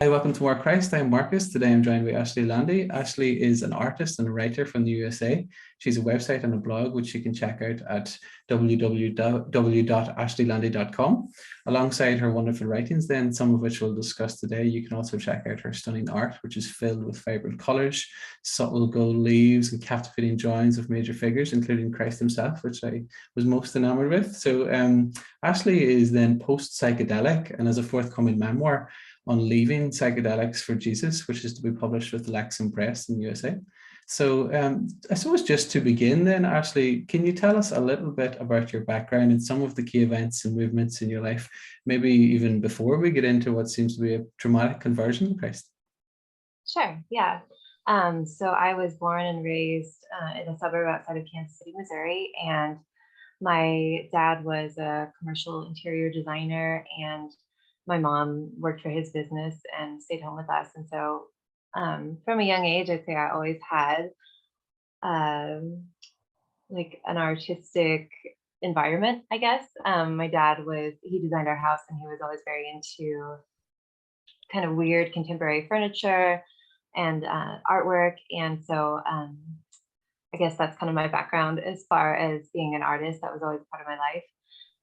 Hi, welcome to More Christ. I'm Marcus. Today I'm joined by Ashley Lande. Ashley is an artist and a writer from the USA. She's a website and a blog which you can check out at www.ashleylande.com. Alongside her wonderful writings, then some of which we'll discuss today, you can also check out her stunning art, which is filled with vibrant colours, subtle gold leaves, and captivating drawings of major figures, including Christ himself, which I was most enamored with. So Ashley is then post-psychedelic and has a forthcoming memoir on leaving psychedelics for Jesus, which is to be published with Lexham Press in the USA. So I suppose just to begin then, Ashley, can you tell us a little bit about your background and some of the key events and movements in your life, maybe even before we get into what seems to be a dramatic conversion to Christ? Sure, yeah. So I was born and raised in a suburb outside of Kansas City, Missouri, and my dad was a commercial interior designer, and my mom worked for his business and stayed home with us. And so from a young age, I'd say I always had like an artistic environment, I guess. My dad he designed our house, and he was always very into kind of weird contemporary furniture and artwork. And so I guess that's kind of my background as far as being an artist. That was always part of my life.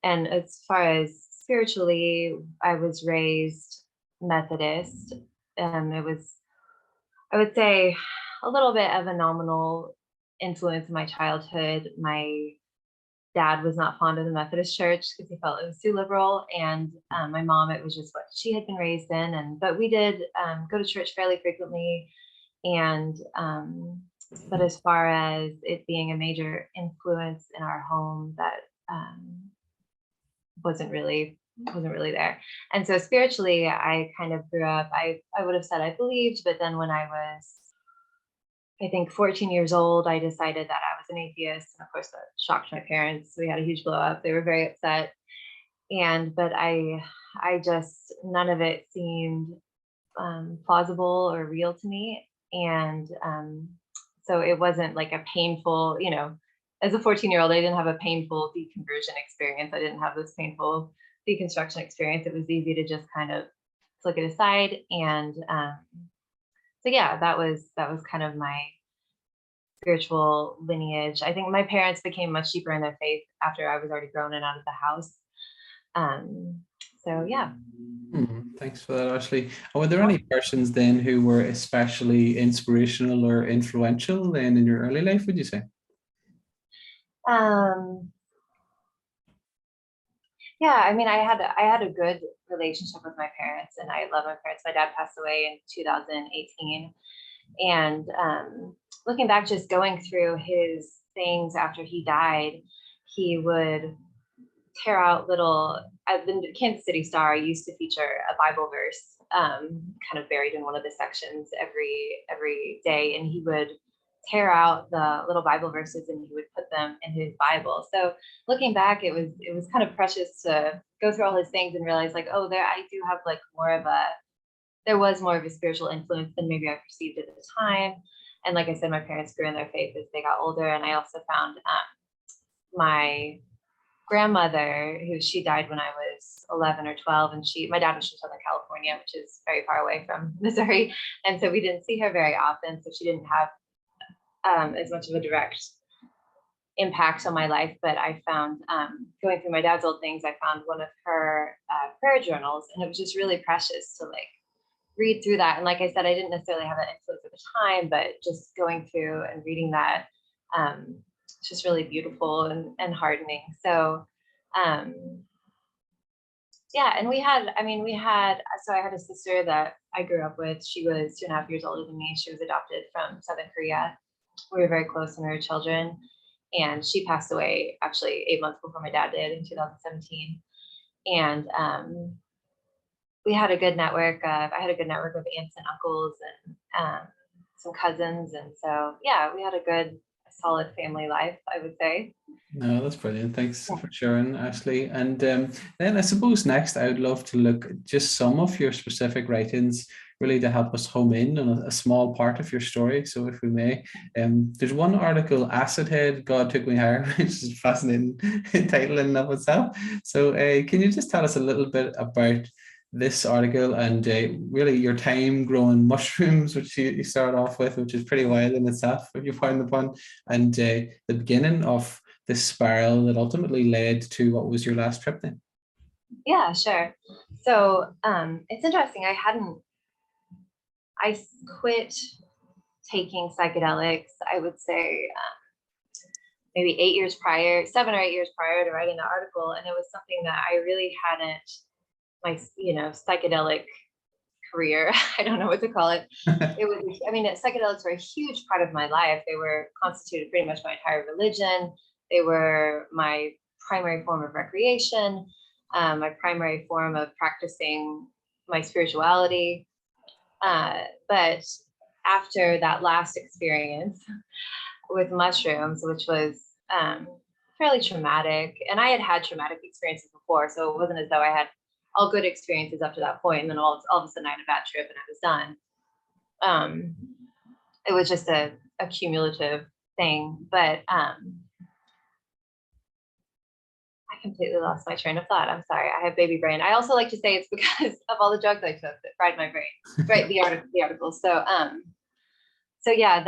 And as far as spiritually, I was raised Methodist. It was, I would say, a little bit of a nominal influence in my childhood. My dad was not fond of the Methodist church because he felt it was too liberal, and my mom, it was just what she had been raised in. But we did go to church fairly frequently, and but as far as it being a major influence in our home, that wasn't really there. And so spiritually, I kind of grew up, I would have said I believed, but then when I was, I think 14 years old, I decided that I was an atheist. And of course that shocked my parents. We had a huge blow up. They were very upset. But I just, none of it seemed plausible or real to me. And so it wasn't like a painful, as a 14-year-old, I didn't have a painful deconversion experience. I didn't have this painful deconstruction experience. It was easy to just kind of flick it aside. And so yeah, that was kind of my spiritual lineage. I think my parents became much deeper in their faith after I was already grown and out of the house. So yeah. Thanks for that, Ashley. And were there any persons then who were especially inspirational or influential then in your early life, would you say? Yeah, I mean, I had a good relationship with my parents, and I love my parents. My dad passed away in 2018, and looking back, just going through his things after he died, he would tear out little. The Kansas City Star used to feature a Bible verse, kind of buried in one of the sections every day, and he would tear out the little Bible verses and he would put them in his Bible. So looking back, it was kind of precious to go through all his things and realize like, oh, I do have like there was more of a spiritual influence than maybe I perceived at the time. And like I said, my parents grew in their faith as they got older. And I also found my grandmother, she died when I was 11 or 12, and my dad was from Southern California, which is very far away from Missouri. And so we didn't see her very often. So she didn't have as much of a direct impact on my life, but I found going through my dad's old things, I found one of her prayer journals, and it was just really precious to like read through that. And like I said, I didn't necessarily have that influence at the time, but just going through and reading that, it's just really beautiful and heartening. So yeah, and so I had a sister that I grew up with. She was 2.5 years older than me. She was adopted from Southern Korea. We were very close when we were children, and she passed away actually 8 months before my dad did in 2017. And we had a good network. I had a good network of aunts and uncles and some cousins, and so yeah, we had a solid family life, I would say. No, that's brilliant. Thanks for sharing, Ashley. And then I suppose next I would love to look at just some of your specific writings, really to help us home in on a small part of your story. So if we may, there's one article, Acidhead, God Took Me Higher, which is a fascinating title in and of itself. So can you just tell us a little bit about this article and really your time growing mushrooms, which you start off with, which is pretty wild in itself, if you find the pun, and the beginning of this spiral that ultimately led to what was your last trip then. Yeah, sure. So it's interesting. I quit taking psychedelics, I would say maybe 7 or 8 years prior to writing the article. And it was something that I really hadn't, my, psychedelic career, I don't know what to call it. It was, psychedelics were a huge part of my life. They were constituted pretty much my entire religion. They were my primary form of recreation, my primary form of practicing my spirituality. But after that last experience with mushrooms, which was fairly traumatic, and I had had traumatic experiences before, so it wasn't as though I had all good experiences up to that point, and then all of a sudden I had a bad trip and I was done. It was just a cumulative thing, but I completely lost my train of thought. I'm sorry, I have baby brain. I also like to say it's because of all the drugs I took that fried my brain. Right, the article. So yeah,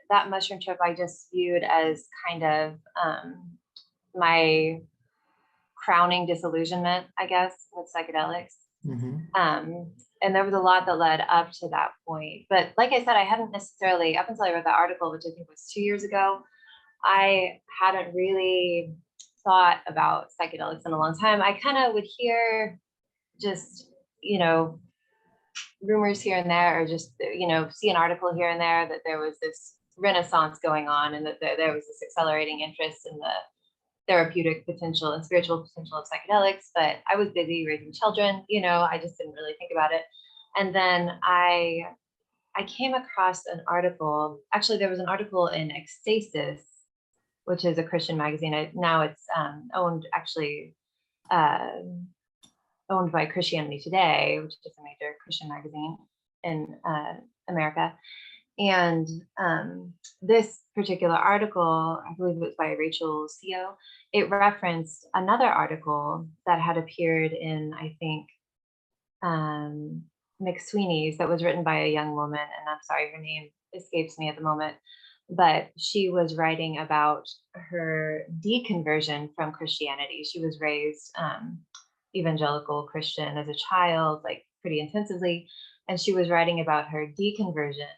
that mushroom trip I just viewed as kind of my crowning disillusionment, I guess, with psychedelics. Mm-hmm. And there was a lot that led up to that point. But like I said, I hadn't necessarily, up until I wrote that article, which I think was 2 years ago, I hadn't really thought about psychedelics in a long time. I kind of would hear just, rumors here and there, or just, see an article here and there that there was this renaissance going on and that there was this accelerating interest in the therapeutic potential and spiritual potential of psychedelics. But I was busy raising children, I just didn't really think about it. And then I came across an article. Actually, there was an article in Ecstasis, which is a Christian magazine. Now it's owned by Christianity Today, which is a major Christian magazine in America. And this particular article, I believe it was by Rachel Seo, it referenced another article that had appeared in, I think, McSweeney's, that was written by a young woman, and I'm sorry, her name escapes me at the moment, but she was writing about her deconversion from Christianity. She was raised evangelical Christian as a child, like pretty intensively, and she was writing about her deconversion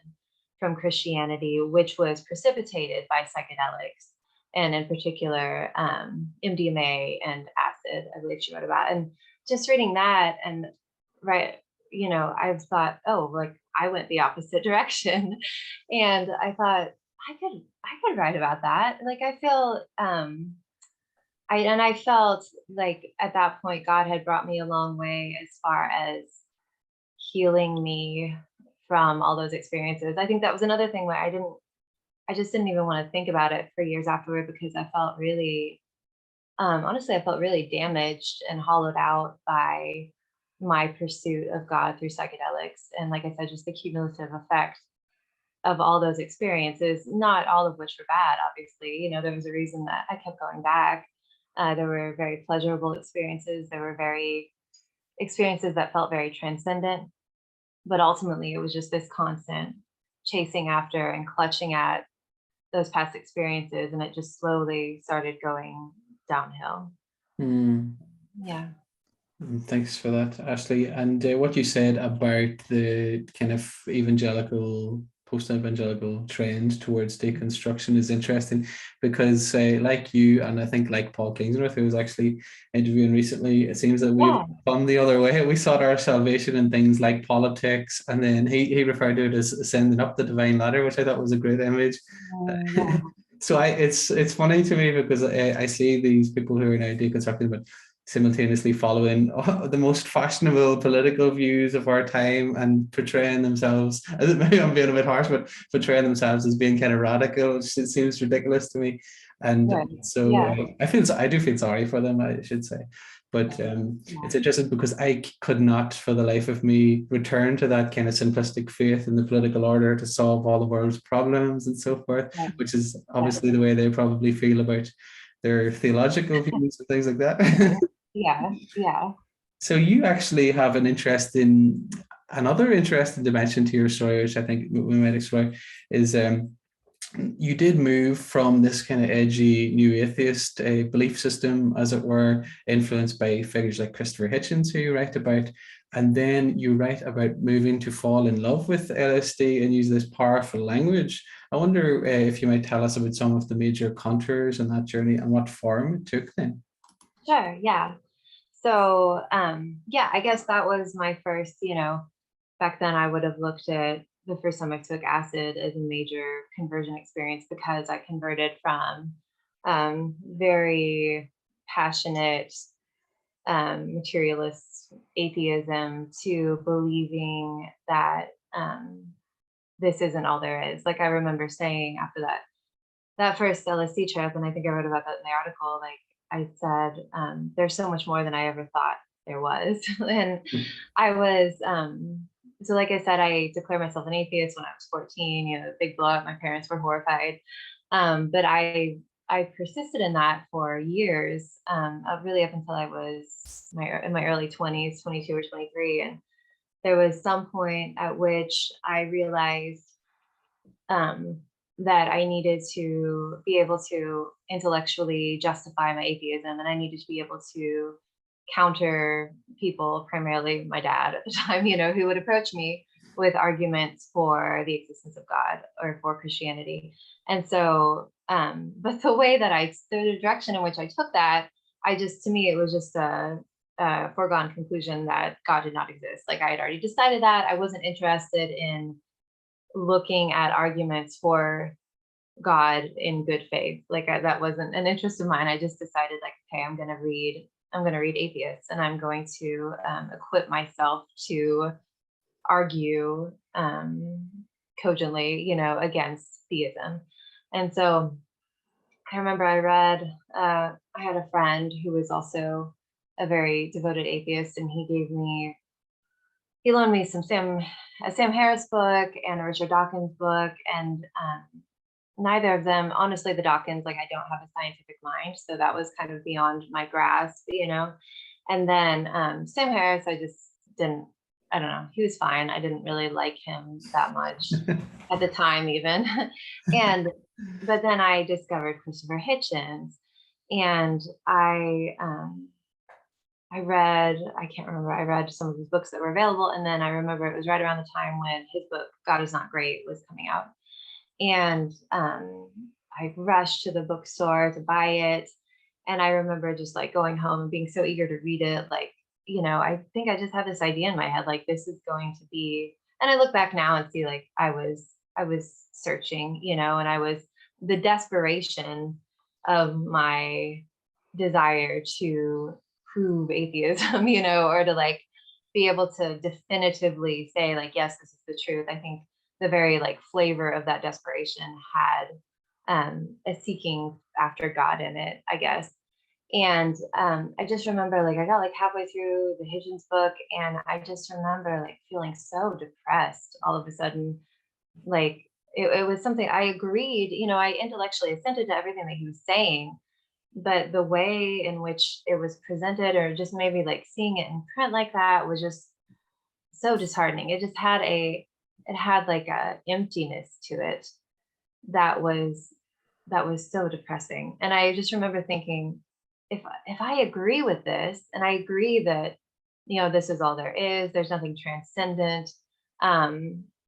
from Christianity, which was precipitated by psychedelics, and in particular MDMA and acid, I believe she wrote about. And just reading that, and I've thought, oh, like I went the opposite direction, and I thought I could write about that. Like I feel, I felt like at that point God had brought me a long way as far as healing me from all those experiences. I think that was another thing where I just didn't even want to think about it for years afterward, because I felt really, honestly, I felt really damaged and hollowed out by my pursuit of God through psychedelics. And like I said, just the cumulative effect of all those experiences, not all of which were bad, obviously. There was a reason that I kept going back. There were very pleasurable experiences. There were experiences that felt very transcendent. But ultimately, it was just this constant chasing after and clutching at those past experiences, and it just slowly started going downhill. Yeah. Thanks for that, Ashley. And what you said about the kind of post-evangelical trend towards deconstruction is interesting, because like you, and I think like Paul Kingsworth, who was actually interviewing recently, it seems that we've come the other way. We sought our salvation in things like politics, and then he referred to it as ascending up the divine ladder, which I thought was a great image. So it's funny to me, because I see these people who are now deconstructing, but simultaneously following the most fashionable political views of our time and portraying themselves, maybe I'm being a bit harsh, but portraying themselves as being kind of radical. It seems ridiculous to me. And I do feel sorry for them, I should say. But it's interesting, because I could not for the life of me return to that kind of simplistic faith in the political order to solve all the world's problems and so forth, which is obviously the way they probably feel about their theological views and things like that. Yeah. So you actually have another interesting dimension to your story, which I think we might explore, is you did move from this kind of edgy new atheist belief system, as it were, influenced by figures like Christopher Hitchens, who you write about, and then you write about moving to fall in love with LSD and use this powerful language. I wonder if you might tell us about some of the major contours in that journey and what form it took then. Sure, yeah. So yeah, I guess that was my first, back then I would have looked at the first time I took acid as a major conversion experience, because I converted from very passionate materialist atheism to believing that this isn't all there is. Like, I remember saying after that first LSD trip, and I think I wrote about that in the article, like I said, there's so much more than I ever thought there was. And I was, so like I said, I declared myself an atheist when I was 14, big blow up, my parents were horrified. But I persisted in that for years, really up until I was in my early 20s, 22 or 23. And there was some point at which I realized that I needed to be able to intellectually justify my atheism, and I needed to be able to counter people, primarily my dad at the time, who would approach me with arguments for the existence of God or for Christianity. And so, but the direction in which I took that, to me, it was just a foregone conclusion that God did not exist. Like, I had already decided that. I wasn't interested in looking at arguments for God in good faith. Like, that wasn't an interest of mine. I just decided, like, okay, I'm going to read atheists, and I'm going to equip myself to argue cogently, against theism. And so I remember I had a friend who was also a very devoted atheist, and he loaned me a Sam Harris book and a Richard Dawkins book, and neither of them, honestly, the Dawkins, like, I don't have a scientific mind, so that was kind of beyond my grasp, And then Sam Harris, I just didn't, I don't know, he was fine. I didn't really like him that much at the time, even. But then I discovered Christopher Hitchens, and I read some of his books that were available. And then I remember it was right around the time when his book, God Is Not Great, was coming out. And I rushed to the bookstore to buy it. And I remember just like going home and being so eager to read it. Like, I think I just had this idea in my head, like, this is going to be, and I look back now and see, like, I was searching, and the desperation of my desire to prove atheism, or to, like, be able to definitively say, like, yes, this is the truth. I think the very, like, flavor of that desperation had a seeking after God in it, I guess. And I just remember, like, I got like halfway through the Hitchens book, and I just remember, like, feeling so depressed all of a sudden. Like, it was something I agreed, I intellectually assented to everything that he was saying, but the way in which it was presented, or just maybe like seeing it in print like that, was just so disheartening. It had like a emptiness to it that was so depressing. And I just remember thinking, if I agree with this, and I agree that, this is all there is, there's nothing transcendent,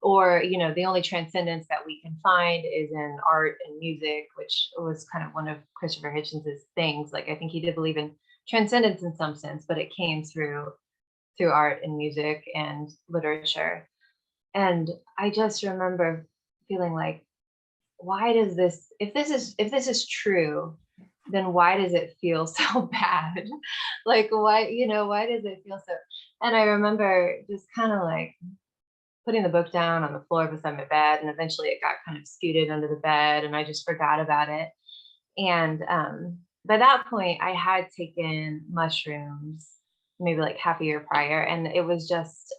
or, the only transcendence that we can find is in art and music, which was kind of one of Christopher Hitchens's things. Like, I think he did believe in transcendence in some sense, but it came through art and music and literature. And I just remember feeling like, why does this, if this is true, then why does it feel so bad? Like, why does it feel so? And I remember just kind of like putting the book down on the floor beside my bed, and eventually it got kind of scooted under the bed, and I just forgot about it. And by that point, I had taken mushrooms maybe like half a year prior, and it was just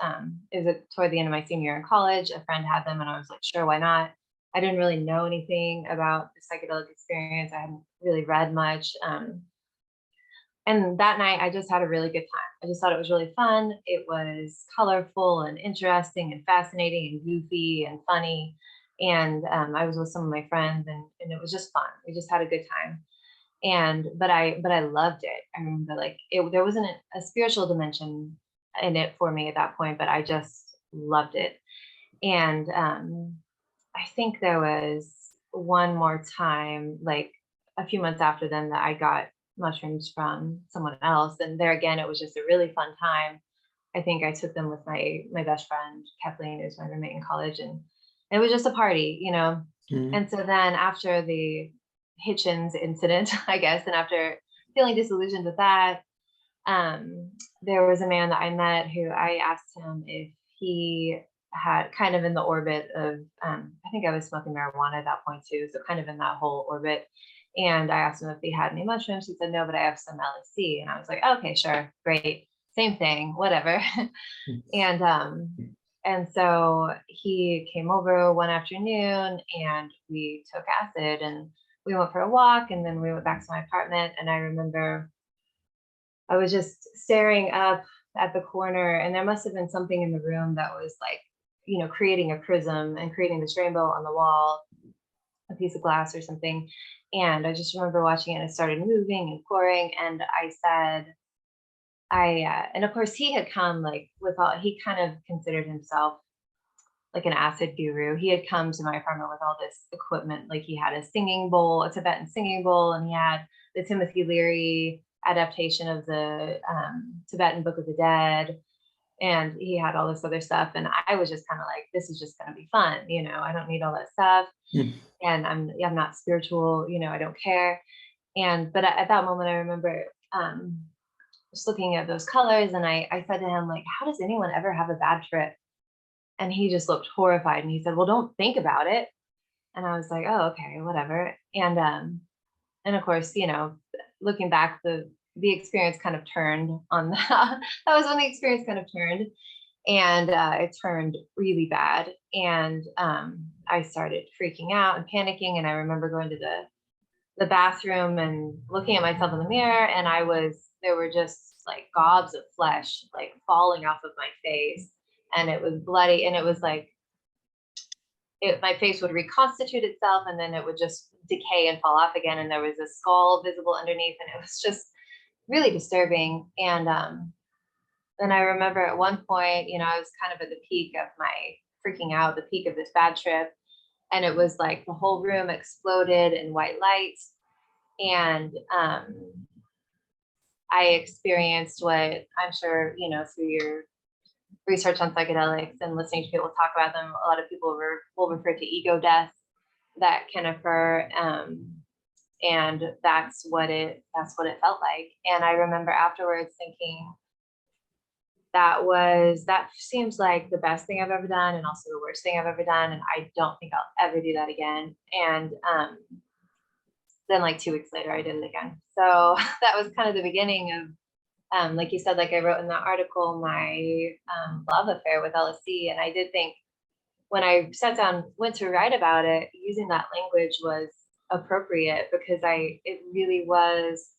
toward the end of my senior year in college. A friend had them, and I was like, sure, why not? I didn't really know anything about the psychedelic experience. I hadn't really read much. And that night I just had a really good time. I just thought it was really fun. It was colorful and interesting and fascinating and goofy and funny. And I was with some of my friends, and it was just fun. We just had a good time. And but I loved it. I remember, like, there wasn't a spiritual dimension in it for me at that point, but I just loved it. And I think there was one more time, like a few months after then, that I got mushrooms from someone else, and there again it was just a really fun time. I think I took them with my best friend Kathleen, who's my roommate in college, and it was just a party, you know. Mm. And so then after the Hitchens incident, I guess, and after feeling disillusioned with that, there was a man that I met who I asked him if he had kind of in the orbit of, I think I was smoking marijuana at that point too, so kind of in that whole orbit. And I asked him if he had any mushrooms. He said no, but I have some LSD. And I was like, okay, sure, great, same thing, whatever. and and so he came over one afternoon and we took acid and we went for a walk, and then we went back to my apartment. And I remember I was just staring up at the corner, and there must have been something in the room that was like, you know, creating a prism and creating this rainbow on the wall, a piece of glass or something. And I just remember watching it. It started moving and pouring, and I said, and of course he had come like with all, he kind of considered himself like an acid guru. He had come to my apartment with all this equipment. Like he had a singing bowl, a Tibetan singing bowl, and he had the Timothy Leary adaptation of the Tibetan Book of the Dead. And he had all this other stuff. And I was just kind of like, this is just going to be fun. You know, I don't need all that stuff. Mm. And I'm not spiritual, you know, I don't care. But at that moment, I remember just looking at those colors, and I said to him, like, how does anyone ever have a bad trip? And he just looked horrified, and he said, well, don't think about it. And I was like, oh, okay, whatever. And of course, you know, looking back, the experience kind of turned on that. That was when the experience kind of turned, and it turned really bad. And I started freaking out and panicking. And I remember going to the bathroom and looking at myself in the mirror, and there were just like gobs of flesh like falling off of my face, and it was bloody, and it was like my face would reconstitute itself, and then it would just decay and fall off again, and there was a skull visible underneath, and it was just really disturbing. And then I remember at one point, you know, I was kind of at the peak of my freaking out, the peak of this bad trip, and it was like the whole room exploded in white light. And I experienced what I'm sure, you know, through your research on psychedelics and listening to people talk about them, a lot of people will refer to ego death that can occur. And that's what it felt like. And I remember afterwards thinking, that seems like the best thing I've ever done, and also the worst thing I've ever done. And I don't think I'll ever do that again. And then like 2 weeks later, I did it again. So that was kind of the beginning of, like you said, like I wrote in that article, my love affair with LSD. And I did think when I sat down, went to write about it, using that language was appropriate, because it really was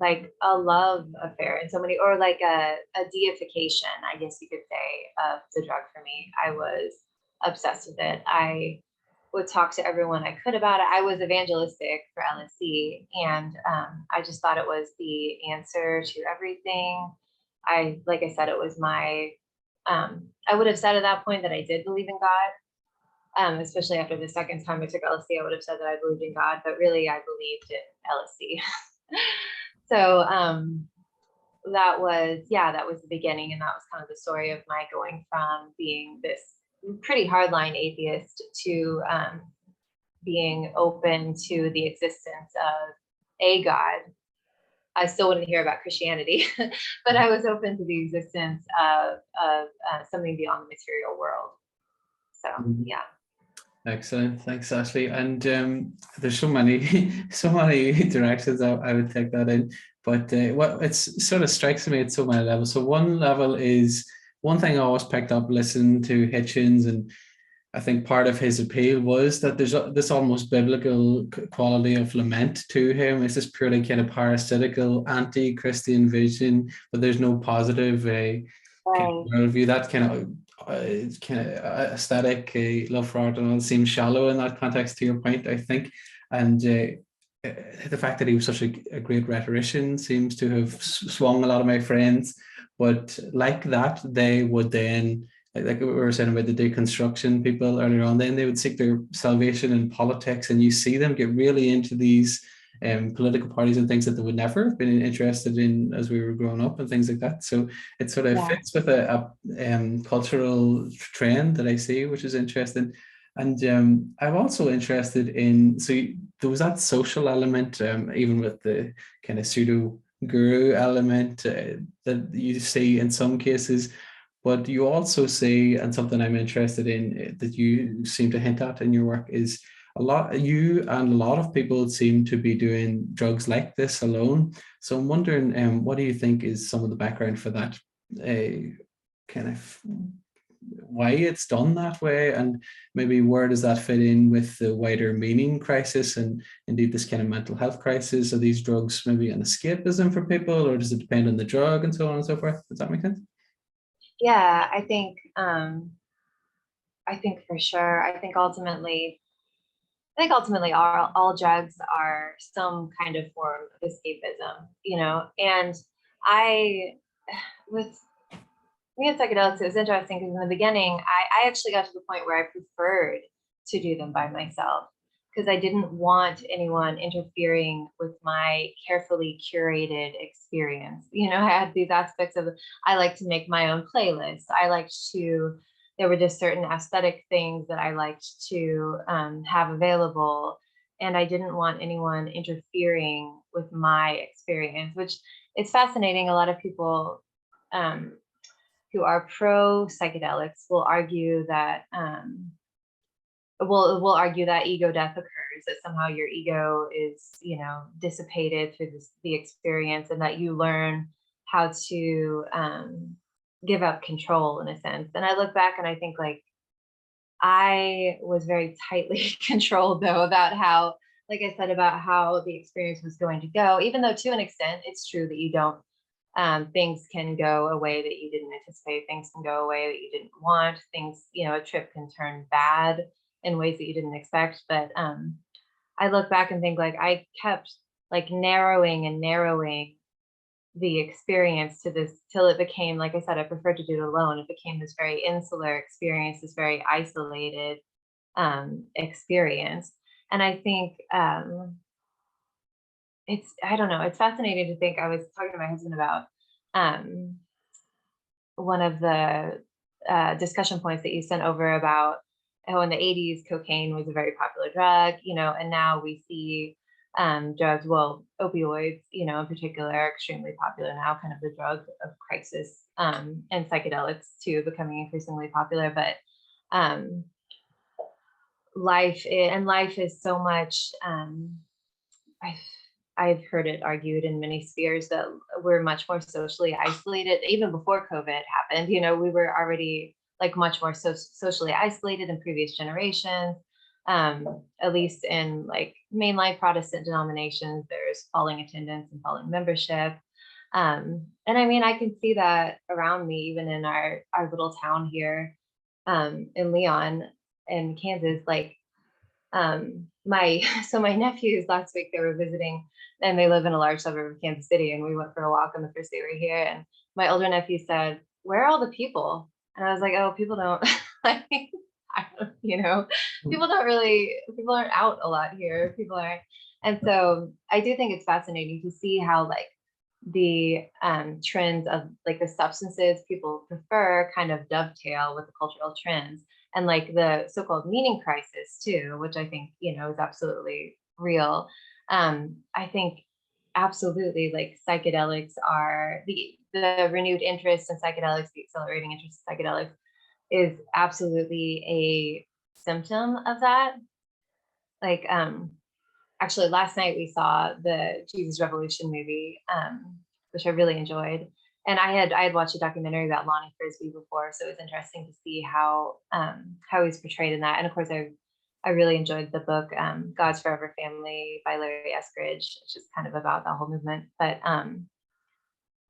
like a love affair in so many, or like a deification, I guess you could say, of the drug for me. I was obsessed with it. I would talk to everyone I could about it. I was evangelistic for LSD, and I just thought it was the answer to everything. Like I said, it was my, I would have said at that point that I did believe in God, especially after the second time I took LSD, I would have said that I believed in God, but really I believed in LSD. So that was the beginning, and that was kind of the story of my going from being this pretty hardline atheist to being open to the existence of a God. I still wouldn't hear about Christianity, but I was open to the existence of something beyond the material world. So yeah. Excellent, thanks, Ashley. And there's so many so many directions I would take that in, but what it sort of strikes me at so many levels. So one level is, one thing I always picked up listening to Hitchens and I think part of his appeal was that there's this almost biblical quality of lament to him. It's this purely kind of parasitical, anti-Christian vision, but there's no positive kind of Right. worldview. That kind of aesthetic love for art and all seems shallow in that context. To your point, I think, and the fact that he was such a great rhetorician seems to have swung a lot of my friends. But like that, they would then, like we were saying about the deconstruction people earlier on, then they would seek their salvation in politics, and you see them get really into these political parties and things that they would never have been interested in as we were growing up and things like that. So it sort of Yeah. fits with a cultural trend that I see, which is interesting. And I'm also interested in, so there was that social element, even with the kind of pseudo guru element that you see in some cases, but you also see, and something I'm interested in that you seem to hint at in your work is you and a lot of people seem to be doing drugs like this alone. So I'm wondering, what do you think is some of the background for that, kind of why it's done that way, and maybe where does that fit in with the wider meaning crisis and indeed this kind of mental health crisis? Are these drugs maybe an escapism for people, or does it depend on the drug and so on and so forth? Does that make sense? Yeah, I think for sure. I think ultimately all drugs are some kind of form of escapism, you know. And I with me and psychedelics, it was interesting because in the beginning, I actually got to the point where I preferred to do them by myself because I didn't want anyone interfering with my carefully curated experience. You know, I had these aspects of, I like to make my own playlist. There were just certain aesthetic things that I liked to have available. And I didn't want anyone interfering with my experience, which is fascinating. A lot of people um, who are pro psychedelics will argue that will argue that ego death occurs, that somehow your ego is, you know, dissipated through the experience, and that you learn how to give up control in a sense. And I look back and I think like I was very tightly controlled though about how, like I said, about how the experience was going to go, even though to an extent it's true that you don't things can go away that you didn't anticipate. Things can go away that you didn't want. Things, you know, a trip can turn bad in ways that you didn't expect. But I look back and think like I kept like narrowing and narrowing the experience to this till it became, like I said, I preferred to do it alone. It became this very insular experience, this very isolated experience. And I think I don't know, it's fascinating to think. I was talking to my husband about um, one of the discussion points that you sent over about how in the 80s cocaine was a very popular drug, you know, and now we see drugs, well, opioids, you know, in particular, are extremely popular now, kind of the drug of crisis, and psychedelics too, becoming increasingly popular. But um, life is so much. I've, I've heard it argued in many spheres that we're much more socially isolated. Even before COVID happened, you know, we were already like much more socially isolated in previous generations. At least in like mainline Protestant denominations, there's falling attendance and falling membership. And I mean, I can see that around me, even in our little town here in Leon in Kansas. Like my so my nephews last week, they were visiting, and they live in a large suburb of Kansas City, and we went for a walk on the first day we were here, and my older nephew said, "Where are all the people?" And I was like, "Oh, people don't like I don't, you know, people aren't out a lot here, people aren't." And so I do think it's fascinating to see how like the trends of like the substances people prefer kind of dovetail with the cultural trends, and like the so-called meaning crisis too, which I think, you know, is absolutely real. I think absolutely like psychedelics are the renewed interest in psychedelics, the accelerating interest in psychedelics is absolutely a symptom of that. Like actually last night we saw the Jesus Revolution movie, which I really enjoyed. I had watched a documentary about Lonnie Frisbee before, so it was interesting to see how he's portrayed in that. And of course, I really enjoyed the book God's Forever Family by Larry Eskridge, which is kind of about the whole movement. But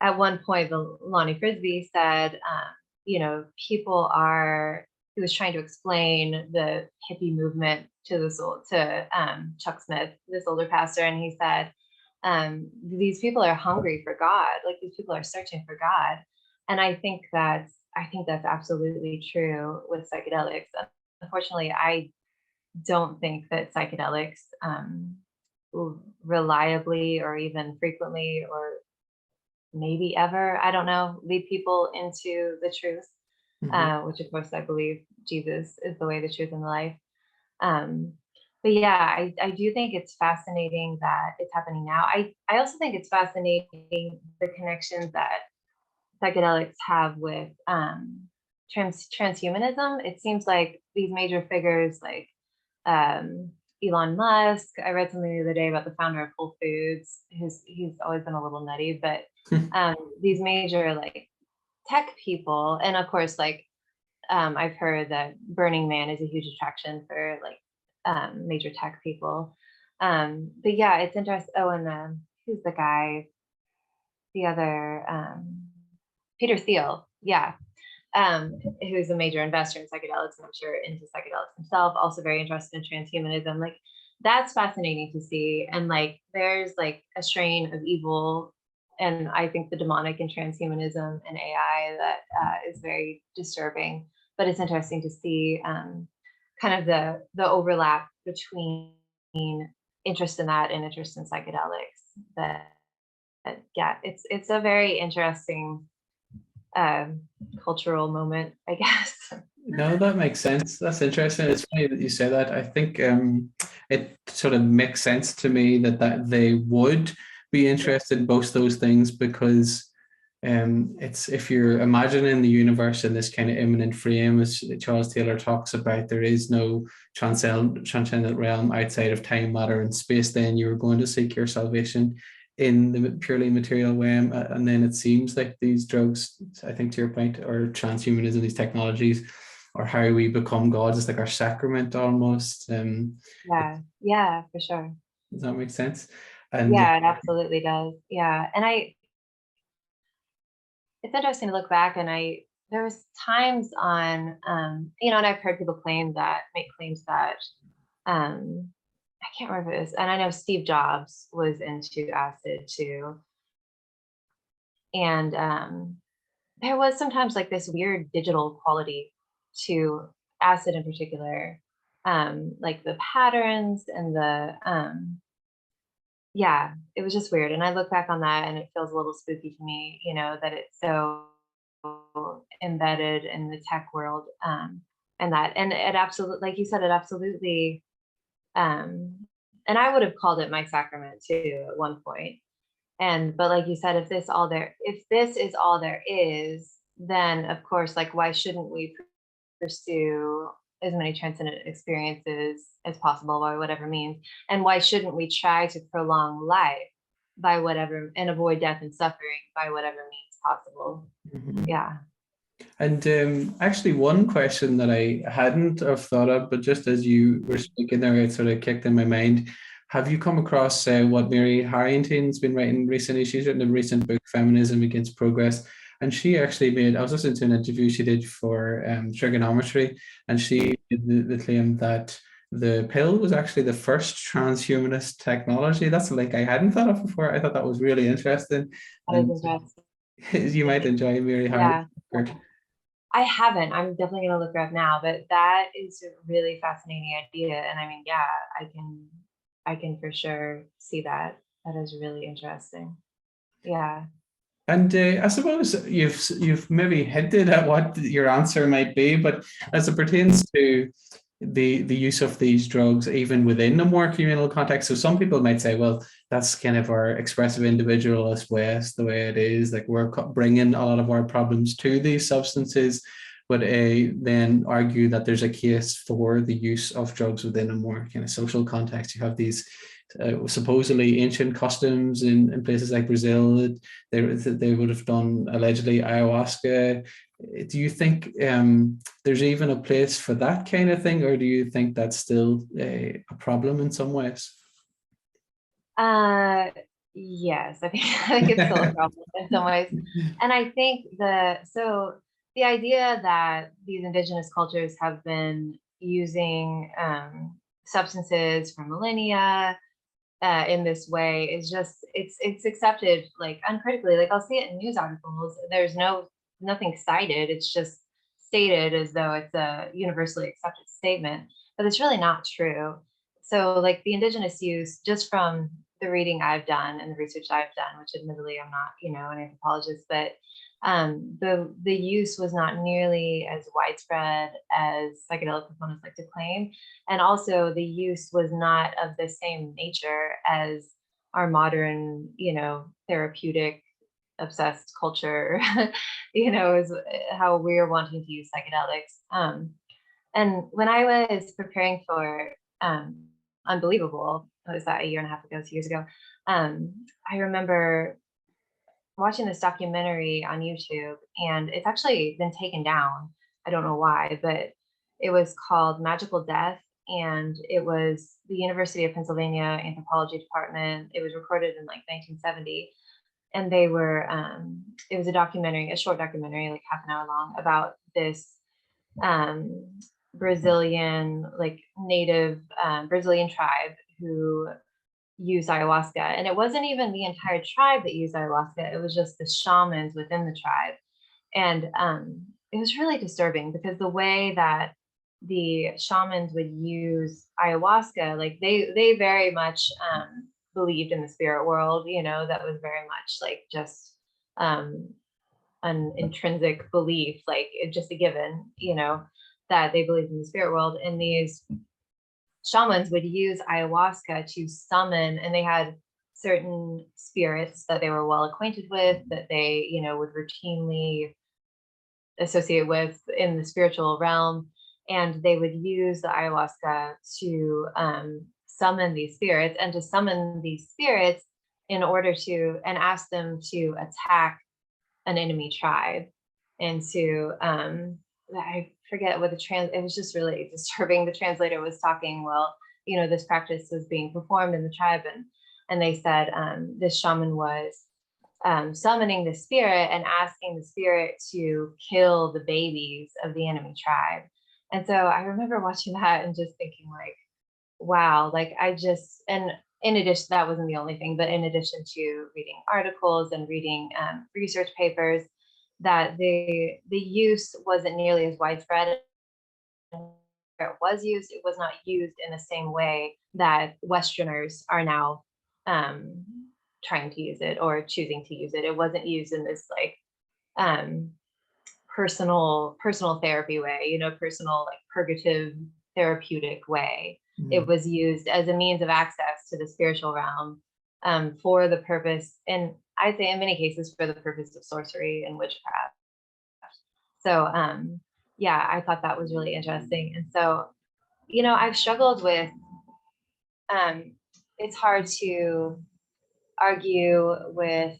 at one point, Lonnie Frisbee said, people are. He was trying to explain the hippie movement to Chuck Smith, this older pastor, and he said, these people are hungry for God. Like, these people are searching for God. And I think that's absolutely true with psychedelics. Unfortunately, I don't think that psychedelics reliably or even frequently or maybe ever, I don't know, lead people into the truth, which of course I believe Jesus is the way, the truth, and the life. But yeah, I do think it's fascinating that it's happening now. I also think it's fascinating the connections that psychedelics have with transhumanism. It seems like these major figures like Elon Musk. I read something the other day about the founder of Whole Foods. He's always been a little nutty, but these major like tech people, and of course, like I've heard that Burning Man is a huge attraction for like major tech people. But yeah, it's interesting. Oh, and who's the guy? The other Peter Thiel, yeah, who's a major investor in psychedelics, and I'm sure into psychedelics himself, also very interested in transhumanism. Like, that's fascinating to see. And like, there's like a strain of evil, and I think the demonic in transhumanism and AI that is very disturbing. But it's interesting to see kind of the overlap between interest in that and interest in psychedelics. That yeah, it's a very interesting cultural moment, I guess. No, that makes sense. That's interesting. It's funny that you say that. I think it sort of makes sense to me that they would be interested in both those things, because it's, if you're imagining the universe in this kind of immanent frame, as Charles Taylor talks about, there is no transcendent realm outside of time, matter, and space. Then you're going to seek your salvation in the purely material realm. And then it seems like these drugs, I think to your point, or transhumanism, these technologies, or how we become gods, it's like our sacrament almost. Yeah, for sure. Does that make sense? And yeah, it absolutely does. Yeah, and it's interesting to look back, and there was times on and I've heard people make claims that I can't remember if it was, and I know Steve Jobs was into acid too, and there was sometimes like this weird digital quality to acid in particular, like the patterns and the yeah, it was just weird. And I look back on that and it feels a little spooky to me, that it's so embedded in the tech world. And it absolutely, like you said, it absolutely, and I would have called it my sacrament too at one point. But like you said, if this is all there is, then of course, like, why shouldn't we pursue as many transcendent experiences as possible by whatever means? And why shouldn't we try to prolong life by whatever, and avoid death and suffering by whatever means possible? Yeah. And actually, one question that I hadn't have thought of, but just as you were speaking there, it sort of kicked in my mind. Have you come across what Mary Harrington's been writing recently? She's written a recent book, Feminism Against Progress. And she actually I was listening to an interview she did for Trigonometry, and she did the claim that the pill was actually the first transhumanist technology. That's like, I hadn't thought of before. I thought that was really interesting. That is interesting. You might enjoy Mary Harrington. Yeah. I haven't. I'm definitely going to look her up now, but that is a really fascinating idea. And I mean, yeah, I can for sure see that. That is really interesting. Yeah. And I suppose you've maybe hinted at what your answer might be, but as it pertains to the use of these drugs, even within a more communal context, so some people might say, well, that's kind of our expressive individualist West, the way it is, like we're bringing a lot of our problems to these substances, but then argue that there's a case for the use of drugs within a more kind of social context. You have these supposedly ancient customs in places like Brazil. They would have done allegedly ayahuasca. Do you think there's even a place for that kind of thing, or do you think that's still a problem in some ways? Yes, I think it's still a problem in some ways. And I think the idea that these indigenous cultures have been using substances for millennia in this way is just it's accepted like uncritically. Like I'll see it in news articles. There's nothing cited. It's just stated as though it's a universally accepted statement, but it's really not true. So like the indigenous use, just from the reading I've done and the research I've done, which admittedly I'm not, an anthropologist, but the use was not nearly as widespread as psychedelic proponents like to claim. And also the use was not of the same nature as our modern, therapeutic obsessed culture, is how we're wanting to use psychedelics. And when I was preparing for Unbelievable, what was that, a year and a half ago, 2 years ago, I remember watching this documentary on YouTube, and it's actually been taken down. I don't know why, but it was called Magical Death, and it was the University of Pennsylvania Anthropology Department. It was recorded in like 1970, and they were it was a short documentary, like half an hour long, about this Brazilian, like native Brazilian tribe who used ayahuasca. And it wasn't even the entire tribe that used ayahuasca, it was just the shamans within the tribe. And it was really disturbing because the way that the shamans would use ayahuasca, like they very much believed in the spirit world, that was very much like just an intrinsic belief, like it's just a given, that they believed in the spirit world. And these shamans would use ayahuasca to summon, and they had certain spirits that they were well acquainted with, that they, would routinely associate with in the spiritual realm. And they would use the ayahuasca to summon these spirits, and to summon these spirits in order to, and ask them to attack an enemy tribe. And to I forget what it was just really disturbing. The translator was talking, well, this practice was being performed in the tribe, and they said this shaman was summoning the spirit and asking the spirit to kill the babies of the enemy tribe. And so I remember watching that and just thinking like, wow, like and in addition, that wasn't the only thing, but in addition to reading articles and reading research papers, that the use wasn't nearly as widespread. Where it was used, it was not used in the same way that Westerners are now trying to use it or choosing to use it. It wasn't used in this like personal therapy way, personal like purgative therapeutic way. It was used as a means of access to the spiritual realm for the purpose, and I'd say in many cases for the purpose of sorcery and witchcraft. So yeah, I thought that was really interesting. And so, I've struggled with, it's hard to argue with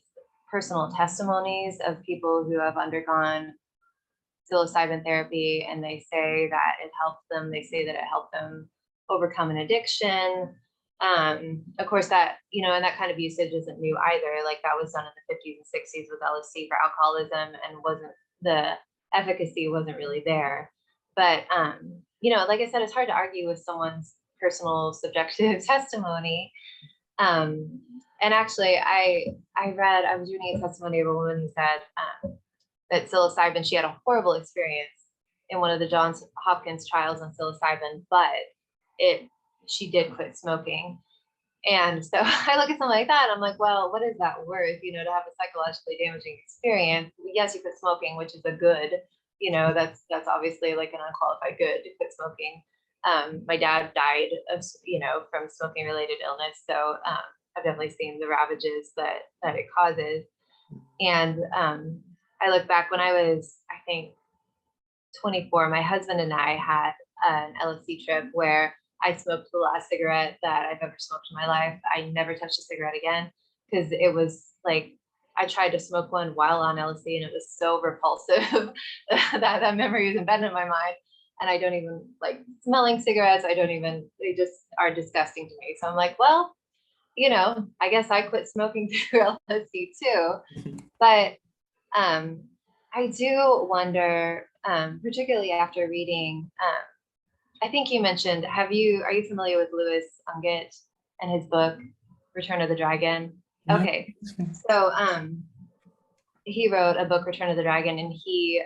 personal testimonies of people who have undergone psilocybin therapy, and they say that it helped them. They say that it helped them overcome an addiction. Of course, that, and that kind of usage isn't new either. Like that was done in the 50s and 60s with LSD for alcoholism, and the efficacy wasn't really there. But like I said, it's hard to argue with someone's personal subjective testimony. And actually, I was reading a testimony of a woman who said that psilocybin, she had a horrible experience in one of the Johns Hopkins trials on psilocybin, but she did quit smoking. And so I look at something like that, I'm like, well, what is that worth, to have a psychologically damaging experience? Yes, you quit smoking, which is a good, that's obviously like an unqualified good to quit smoking. My dad died of, from smoking related illness. So I've definitely seen the ravages that it causes. And I look back when I was, I think, 24, my husband and I had an LSD trip where I smoked the last cigarette that I've ever smoked in my life. I never touched a cigarette again because it was like I tried to smoke one while on LSD and it was so repulsive that memory is embedded in my mind. And I don't even like smelling cigarettes. They just are disgusting to me. So I'm like, well, I guess I quit smoking through LSD too. But I do wonder, particularly after reading, I think you mentioned, are you familiar with Louis Ungett and his book, Return of the Dragon? No. Okay. So he wrote a book, Return of the Dragon, and he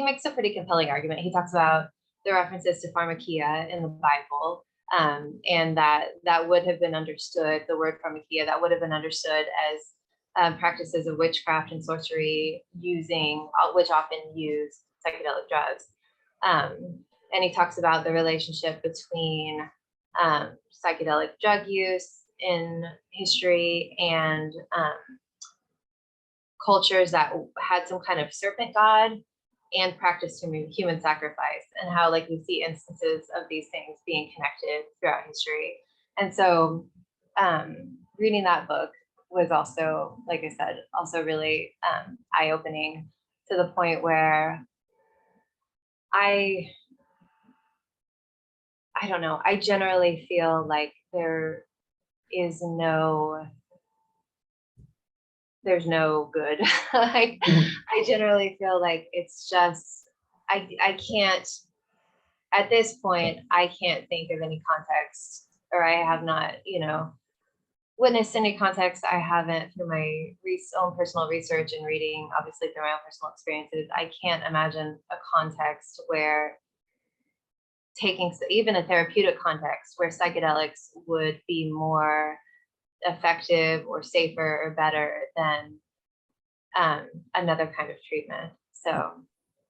makes a pretty compelling argument. He talks about the references to pharmakia in the Bible, and that would have been understood, the word pharmakia, that would have been understood as practices of witchcraft and sorcery which often use psychedelic drugs. And he talks about the relationship between psychedelic drug use in history and cultures that had some kind of serpent god and practiced human sacrifice, and how like we see instances of these things being connected throughout history. And so reading that book was also, like I said, also really eye-opening, to the point where I don't know, I generally feel like there's no good. Like I generally feel like it's just I can't, at this point I can't think of any context, or I have not witnessed any context. I haven't, through my own personal research and reading, obviously through my own personal experiences, I can't imagine a context where taking even a therapeutic context where psychedelics would be more effective or safer or better than another kind of treatment. So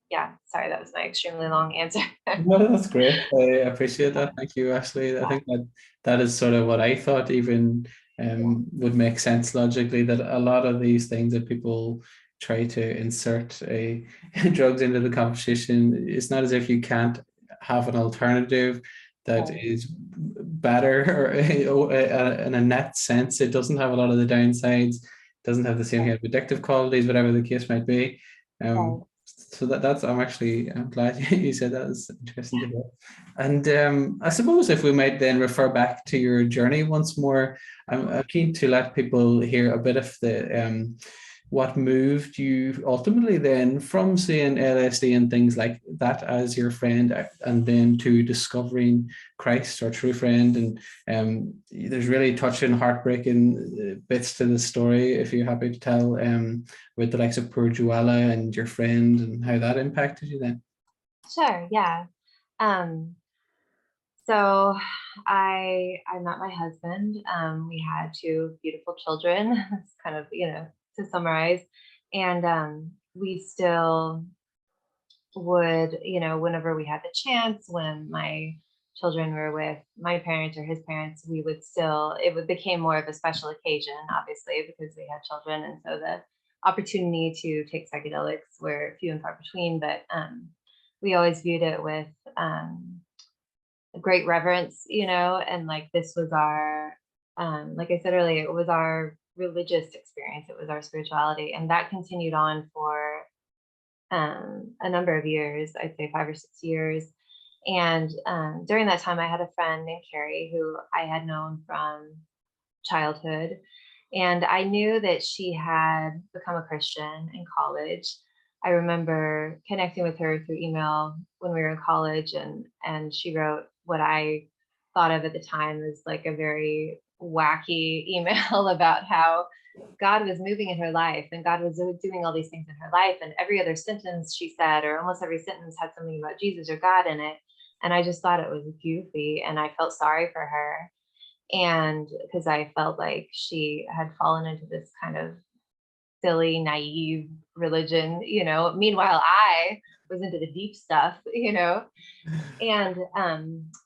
yeah, sorry, that was my extremely long answer. No, that's great. I appreciate that. Thank you, Ashley. I think that is sort of what I thought even would make sense logically, that a lot of these things that people try to insert drugs into the conversation, it's not as if you can't have an alternative that is better, or in a net sense, it doesn't have a lot of the downsides, doesn't have the same kind of addictive qualities, whatever the case might be. So I'm glad you said that. It's interesting to hear. And I suppose if we might then refer back to your journey once more, I'm keen to let people hear a bit of the what moved you ultimately then from seeing LSD and things like that as your friend, and then to discovering Christ, our true friend. And there's really touching, heartbreaking bits to the story, if you're happy to tell, with the likes of poor Joella and your friend, and how that impacted you then. Sure, yeah. So I met my husband. We had two beautiful children. It's kind of, to summarize. And we still would, whenever we had the chance, when my children were with my parents or his parents, it became more of a special occasion, obviously, because we had children. And so the opportunity to take psychedelics were few and far between, but we always viewed it with great reverence, and like this was our, like I said earlier, it was our religious experience, it was our spirituality, and that continued on for a number of years, I'd say 5 or 6 years. And during that time, I had a friend named Carrie who I had known from childhood, and I knew that she had become a Christian in college. I remember connecting with her through email when we were in college, and she wrote what I thought of at the time as like a very wacky email about how God was moving in her life and God was doing all these things in her life. And every other sentence she said, or almost every sentence, had something about Jesus or God in it. And I just thought it was goofy, and I felt sorry for her. And because I felt like she had fallen into this kind of silly, naive religion, meanwhile I was into the deep stuff, And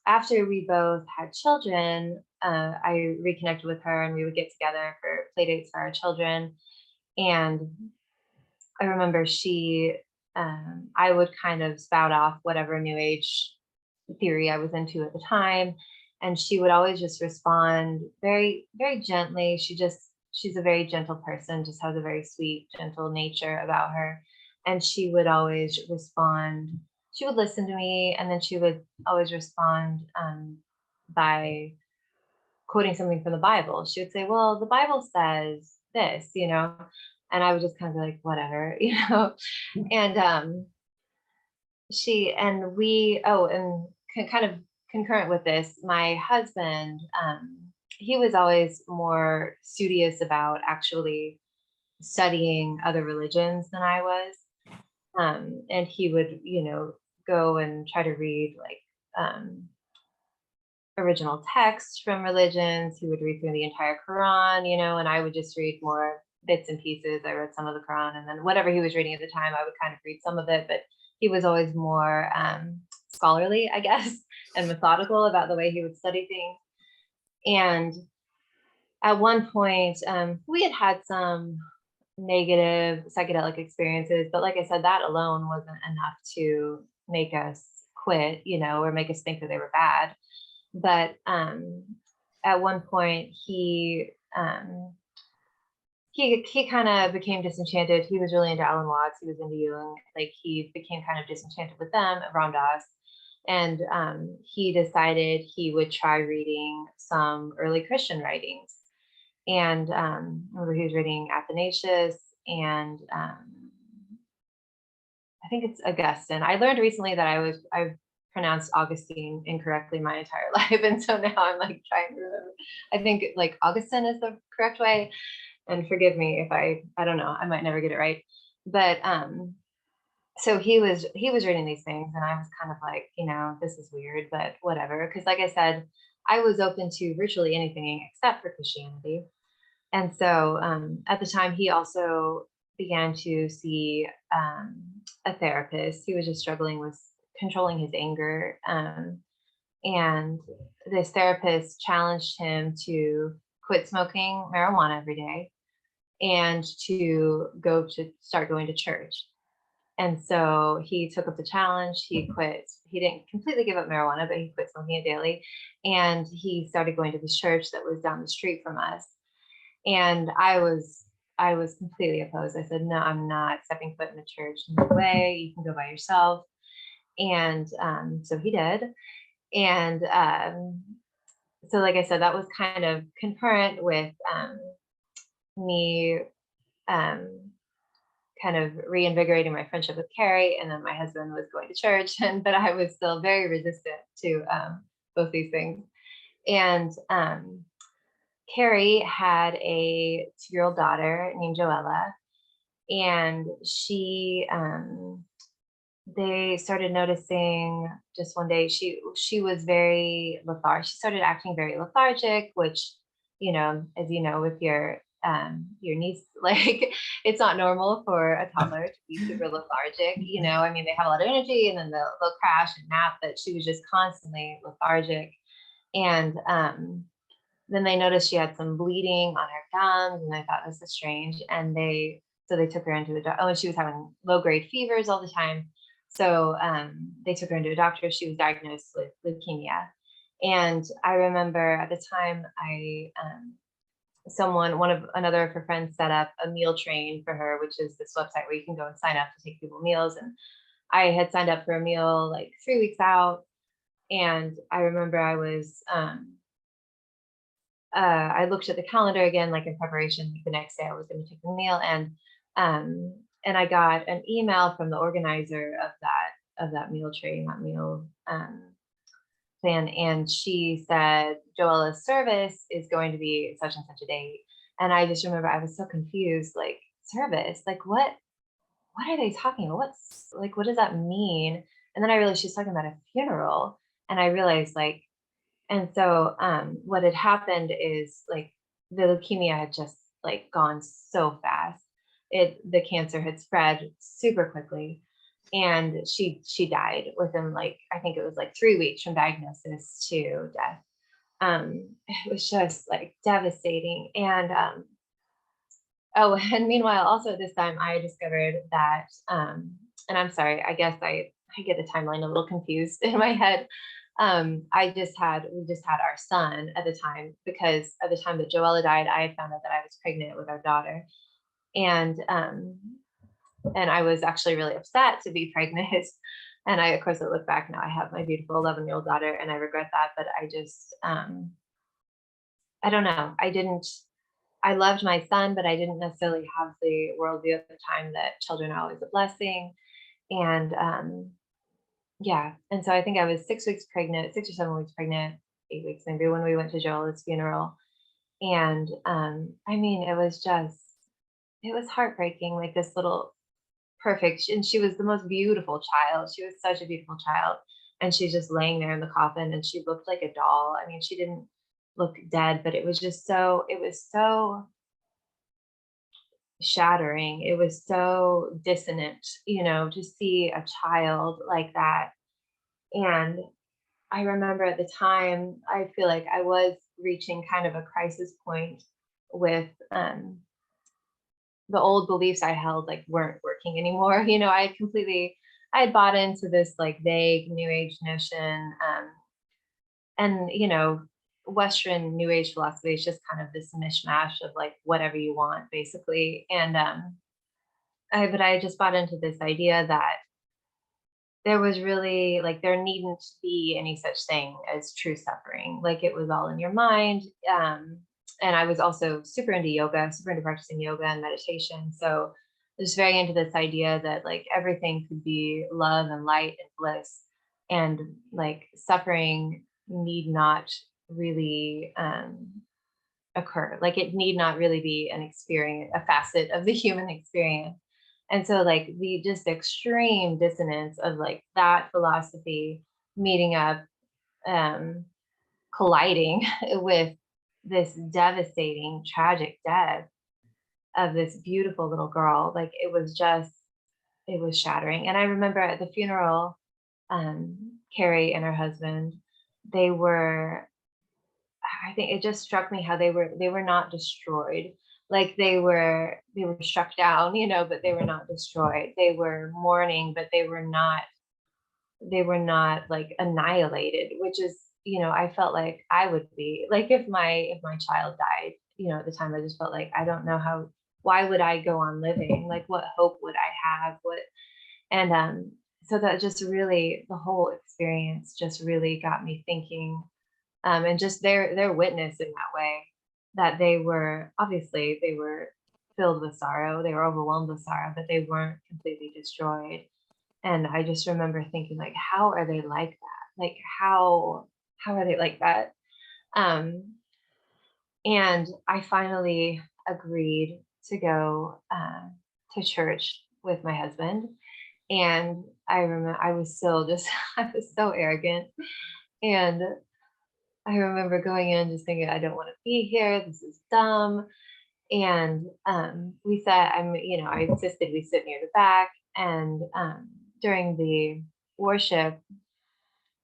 after we both had children, I reconnected with her, and we would get together for play dates for our children. And I remember I would kind of spout off whatever new age theory I was into at the time. And she would always just respond very, very gently. She's a very gentle person, just has a very sweet, gentle nature about her. And she would always respond. She would listen to me, and then she would always respond by quoting something from the Bible. She would say, "Well, the Bible says this," and I would just kind of be like, "Whatever," And she and we, and kind of concurrent with this, my husband, he was always more studious about actually studying other religions than I was. And he would, go and try to read like original text from religions. He would read through the entire Quran, and I would just read more bits and pieces. I read some of the Quran, and then whatever he was reading at the time, I would kind of read some of it. But he was always more scholarly, I guess, and methodical about the way he would study things. And at one point, we had some negative psychedelic experiences, but like I said, that alone wasn't enough to make us quit, or make us think that they were bad. But at one point, he kind of became disenchanted. He was really into Alan Watts. He was into Jung. Like, he became kind of disenchanted with them, Ram Dass, and he decided he would try reading some early Christian writings. And I remember he was reading Athanasius and I think it's Augustine. I learned recently that I've pronounced Augustine incorrectly my entire life, and so now I'm like trying to remember. I think like Augustine is the correct way, and forgive me if I don't know, I might never get it right. But so he was reading these things, and I was kind of like, this is weird, but whatever. Because like I said, I was open to virtually anything except for Christianity. And so at the time, he also began to see a therapist. He was just struggling with controlling his anger. And this therapist challenged him to quit smoking marijuana every day and to start going to church. And so he took up the challenge. He quit. He didn't completely give up marijuana, but he quit smoking it daily. And he started going to this church that was down the street from us. And I was completely opposed. I said, no, I'm not stepping foot in the church. No way. You can go by yourself. And so he did. And so, like I said, that was kind of concurrent with me kind of reinvigorating my friendship with Carrie. And then my husband was going to church, but I was still very resistant to both these things. And Carrie had a 2-year-old daughter named Joella, and they started noticing just one day she was very lethargic. She started acting very lethargic, which, as you know, with your niece, like, it's not normal for a toddler to be super lethargic. I mean, they have a lot of energy, and then they'll crash and nap, but she was just constantly lethargic. And then they noticed she had some bleeding on her gums, and I thought, this is strange. And they took her into the doctor. Oh, and she was having low-grade fevers all the time. So they took her into a doctor. She was diagnosed with leukemia. And I remember at the time, another of her friends set up a meal train for her, which is this website where you can go and sign up to take people meals. And I had signed up for a meal like 3 weeks out. And I remember I was, I looked at the calendar again, like in preparation. The next day I was going to take the meal, and I got an email from the organizer of that meal train, that meal plan, and she said, Joella's service is going to be such and such a date. And I just remember I was so confused, like, service, like what are they talking about? What does that mean? And then I realized she's talking about a funeral, and I realized, like, and so what had happened is, like, the leukemia had just like gone so fast. The cancer had spread super quickly, and she died within, like, I think it was like 3 weeks from diagnosis to death. It was just like devastating. And and meanwhile, also at this time, I discovered that, and I'm sorry, I guess I get the timeline a little confused in my head. we just had our son at the time, because at the time that Joella died, I had found out that I was pregnant with our daughter. And I was actually really upset to be pregnant. And I, of course, I look back now, I have my beautiful 11-year-old daughter, and I regret that. But I just, I don't know. I loved my son, but I didn't necessarily have the worldview at the time that children are always a blessing. And yeah. And so I think I was 6 weeks pregnant, 6 or 7 weeks pregnant, 8 weeks maybe, when we went to Joella's funeral. And I mean, it was heartbreaking, like this little perfect, and she was the most beautiful child. She was such a beautiful child. And she's just laying there in the coffin, and she looked like a doll. I mean, she didn't look dead, but it was so shattering. It was so dissonant, to see a child like that. And I remember at the time, I feel like I was reaching kind of a crisis point with the old beliefs I held, like, weren't working anymore. I had bought into this like vague new age notion. And Western new age philosophy is just kind of this mishmash of like whatever you want, basically. And but I just bought into this idea that there was really, like, there needn't be any such thing as true suffering. Like, it was all in your mind. And I was also super into yoga, super into practicing yoga and meditation. So just very into this idea that like everything could be love and light and bliss, and like suffering need not really occur. Like, it need not really be an experience, a facet of the human experience. And so like the just extreme dissonance of like that philosophy meeting up, um, colliding with this devastating, tragic death of this beautiful little girl, like it was shattering. And I remember at the funeral, Carrie and her husband, they were, I think it just struck me how they were not destroyed. Like, they were struck down, but they were not destroyed. They were mourning, but they were not like annihilated, which is, I felt like I would be like, if my child died, at the time, I just felt like, I don't know why would I go on living? Like, what hope would I have? And so that just really, the whole experience just really got me thinking, and just their witness in that way, that they were filled with sorrow, they were overwhelmed with sorrow, but they weren't completely destroyed. And I just remember thinking, like, how are they like that? Like, how are they like that? Um, and I finally agreed to go to church with my husband. And I remember I was still just I was so arrogant. And I remember going in just thinking, I don't want to be here. This is dumb. And we sat, I insisted we sit near the back. And during the worship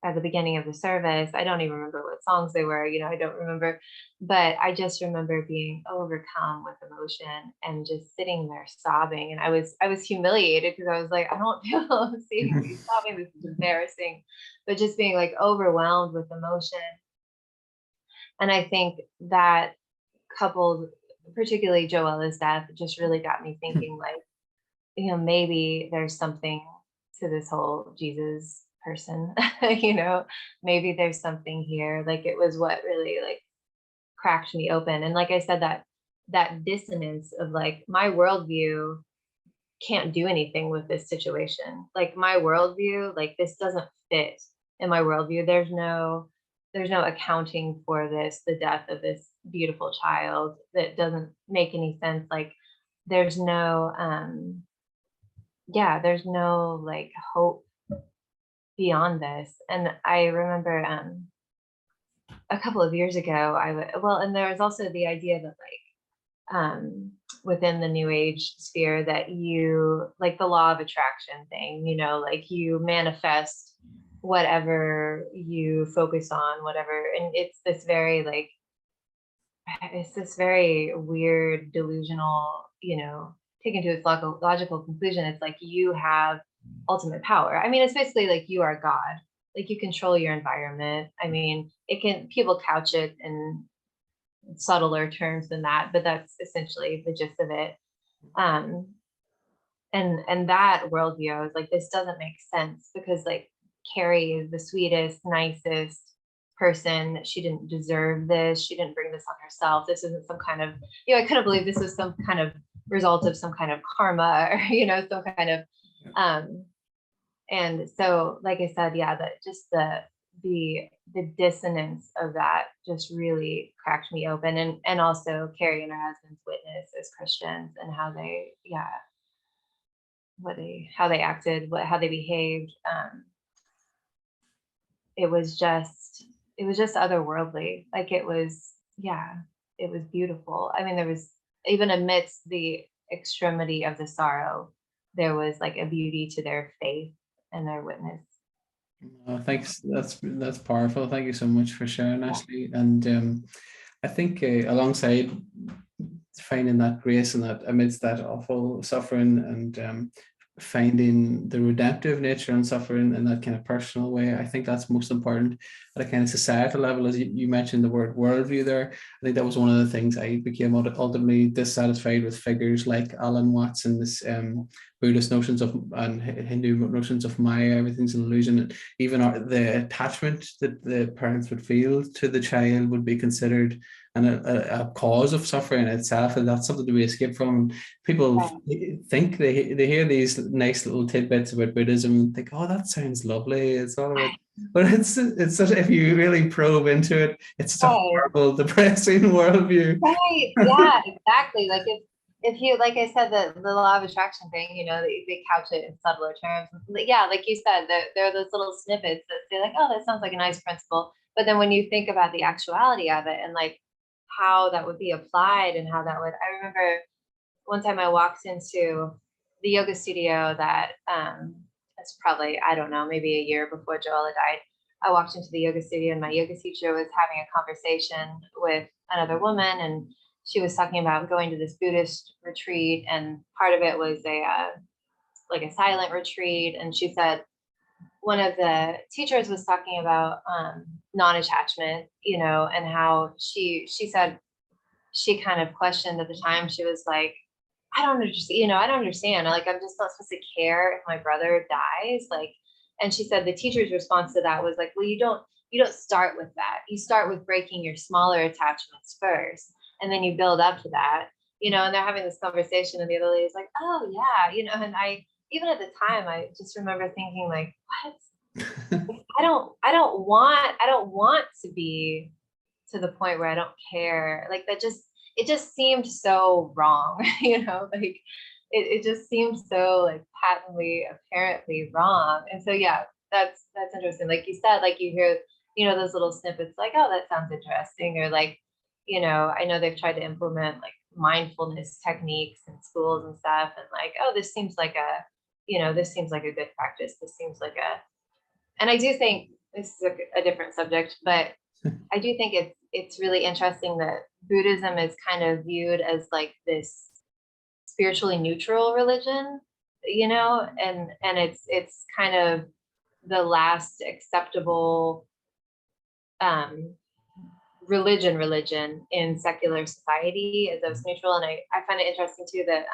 at the beginning of the service, I don't even remember what songs they were, I don't remember. But I just remember being overcome with emotion and just sitting there sobbing. And I was humiliated, because I was like, I don't feel seeing me sobbing. This is embarrassing. But just being like overwhelmed with emotion. And I think that, coupled, particularly Joella's death, just really got me thinking, like, maybe there's something to this whole Jesus person, maybe there's something here. Like, it was what really like cracked me open. And like I said, that dissonance of like, my worldview can't do anything with this situation. Like, my worldview, like, this doesn't fit in my worldview. There's no accounting for the death of this beautiful child. That doesn't make any sense. Like, there's no there's no like hope beyond this. And I remember a couple of years ago, and there was also the idea that like, within the new age sphere, that you, like, the law of attraction thing, like, you manifest whatever you focus on, whatever. And it's this very weird, delusional, taken to its logical conclusion. It's like, you have ultimate power. I mean, it's basically like, you are God. like you control your environment. I mean, people couch it in subtler terms than that, but that's essentially the gist of it. And that worldview, I was like, this doesn't make sense, because like Carrie is the sweetest, nicest person. She didn't deserve this. She didn't bring this on herself. This isn't some kind of, I couldn't believe this was some kind of result of some kind of karma, or, some kind of, and so, like I said, yeah, that just the dissonance of that just really cracked me open. And also Carrie and her husband's witness as Christians, and how they, how they acted, how they behaved. It was just otherworldly. Like it was beautiful. I mean, there was, even amidst the extremity of the sorrow, there was like a beauty to their faith and their witness. Thanks. That's powerful. Thank you so much for sharing, Ashley. And I think alongside finding that grace and that amidst that awful suffering, and finding the redemptive nature and suffering in that kind of personal way, I think that's most important at a kind of societal level. As you mentioned the word worldview there, I think that was one of the things I became ultimately dissatisfied with figures like Alan Watts and this Buddhist notions of, and Hindu notions of Maya, everything's an illusion. And even the attachment that the parents would feel to the child would be considered a cause of suffering itself, and that's something to be escaped from. People think they hear these nice little tidbits about Buddhism and think, oh, that sounds lovely. It's all about, but it's such, if you really probe into it, it's such a horrible, depressing worldview. Right. Yeah, exactly. Like if you, like I said, the law of attraction thing, they couch it in subtler terms. Yeah, like you said, there are those little snippets that say like, oh, that sounds like a nice principle. But then when you think about the actuality of it, and like how that would be applied, and how that would, I remember one time I walked into the yoga studio that, it's probably, I don't know, maybe a year before Joella died. I walked into the yoga studio, and my yoga teacher was having a conversation with another woman, and she was talking about going to this Buddhist retreat, and part of it was like a silent retreat. And she said, one of the teachers was talking about non-attachment, and how she said she kind of questioned at the time. She was like, I don't understand, I don't understand. Like, I'm just not supposed to care if my brother dies. Like, and she said the teacher's response to that was like, well, you don't start with that. You start with breaking your smaller attachments first, and then you build up to that, and they're having this conversation, and the other lady's like, oh yeah, and I, even at the time, I just remember thinking like, what? I don't want to be to the point where I don't care. Like that it just seemed so wrong, like it just seemed so like patently, apparently wrong. And so, yeah, that's interesting. Like you said, like you hear, those little snippets like, oh, that sounds interesting. Or like, I know they've tried to implement like mindfulness techniques in schools and stuff. And like, oh, this seems like a good practice. This seems like and I do think this is a different subject, but I do think it's really interesting that Buddhism is kind of viewed as like this spiritually neutral religion, and it's kind of the last acceptable religion in secular society, as it's neutral. And I find it interesting too that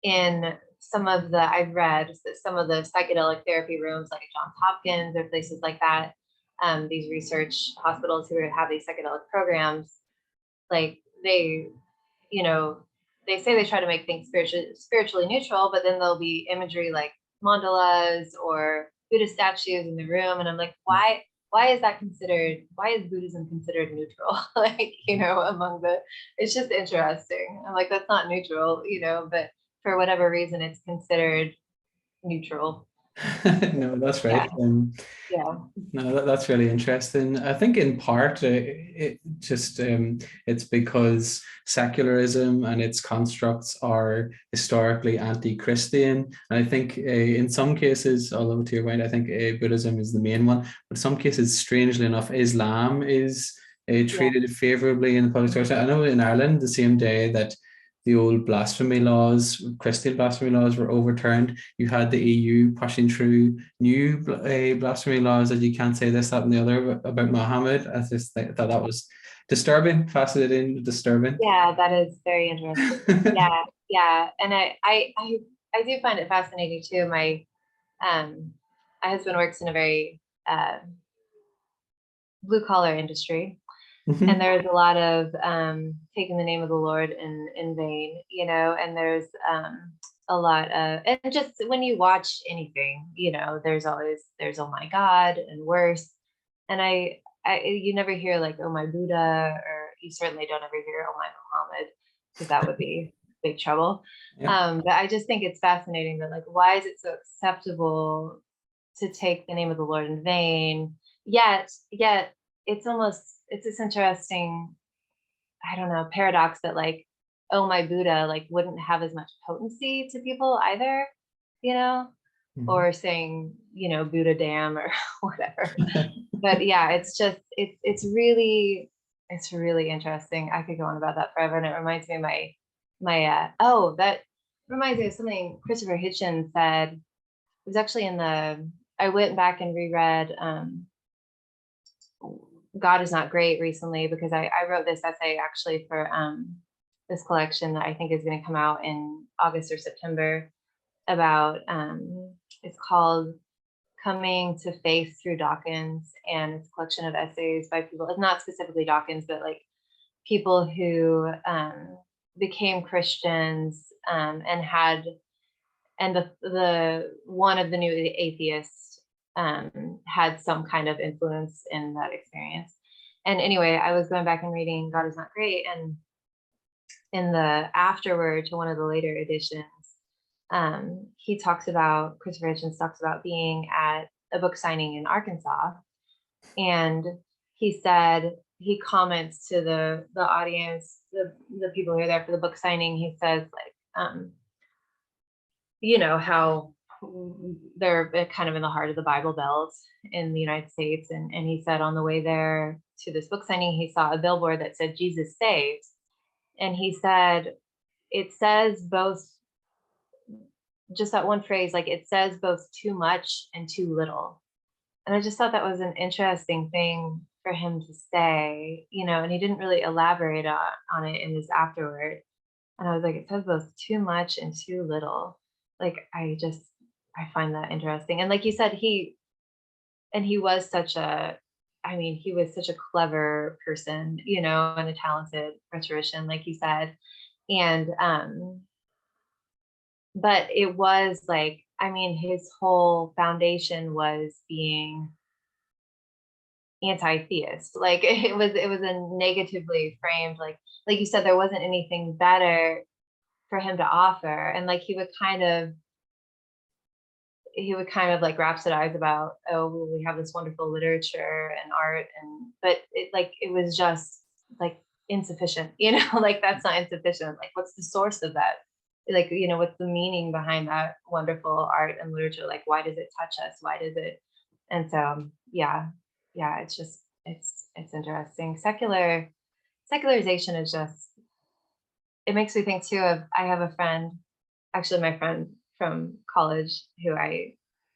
in I've read some of the psychedelic therapy rooms, like at Johns Hopkins or places like that, these research hospitals who have these psychedelic programs, like they say they try to make things spiritually neutral, but then there'll be imagery like mandalas or Buddhist statues in the room. And I'm like, why is Buddhism considered neutral? Like, it's just interesting. I'm like, that's not neutral, but for whatever reason, it's considered neutral. No, that's right. Yeah. No, that's really interesting. I think in part it's because secularism and its constructs are historically anti-Christian. And I think in some cases, although to your point, I think Buddhism is the main one, but in some cases, strangely enough, Islam is treated favorably in the public discourse. I know in Ireland, the same day that the old blasphemy laws, Christian blasphemy laws were overturned. You had the EU pushing through new blasphemy laws that you can't say this, that, and the other about Muhammad. I just thought that was disturbing, fascinating, disturbing. Yeah, that is very interesting. Yeah, yeah. And I do find it fascinating too. My husband works in a very blue collar industry. And there's a lot of taking the name of the Lord in vain, you know, and there's a lot of, and just when you watch anything, you know, there's oh my God and worse. And you never hear like, oh my Buddha, or you certainly don't ever hear, oh my Muhammad, because that would be big trouble. Yeah. But I just think it's fascinating that, like, why is it so acceptable to take the name of the Lord in vain? Yet it's this interesting, I don't know, paradox that, like, oh my Buddha, like, wouldn't have as much potency to people either, you know, or saying, you know, Buddha damn or whatever. But yeah, it's really interesting. I could go on about that forever. And it reminds me of that reminds me of something Christopher Hitchens said. It was actually I went back and reread God Is Not Great recently, because I wrote this essay actually for this collection that I think is going to come out in August or September about it's called Coming to Faith Through Dawkins, and it's a collection of essays by people, not specifically Dawkins, but like people who became Christians and the one of the new atheists had some kind of influence in that experience. And anyway, I was going back and reading God Is Not Great, and in the afterword to one of the later editions, Christopher Hitchens talks about being at a book signing in Arkansas, and he said, he comments to the audience, the people who are there for the book signing. He says, like, you know, how they're kind of in the heart of the Bible Belt in the United States. And he said on the way there to this book signing, he saw a billboard that said, Jesus saves. And he said, it says both, just that one phrase, like, it says both too much and too little. And I just thought that was an interesting thing for him to say, you know, and he didn't really elaborate on it in his afterword. And I was like, it says both too much and too little. Like, I find that interesting. And like you said, he was such a clever person, you know, and a talented rhetorician, like you said. And but it was like, I mean, his whole foundation was being anti-theist. Like, it was a negatively framed, like you said, there wasn't anything better for him to offer. And like he would kind of like rhapsodize about, oh, well, we have this wonderful literature and art, but it was just like insufficient, you know, like, that's not insufficient. Like, what's the source of that? Like, you know, what's the meaning behind that wonderful art and literature? Like, why does it touch us? Why does it? And so, yeah, it's just, it's interesting. Secularization is just, it makes me think too of, I have a friend, actually my friend from college, who I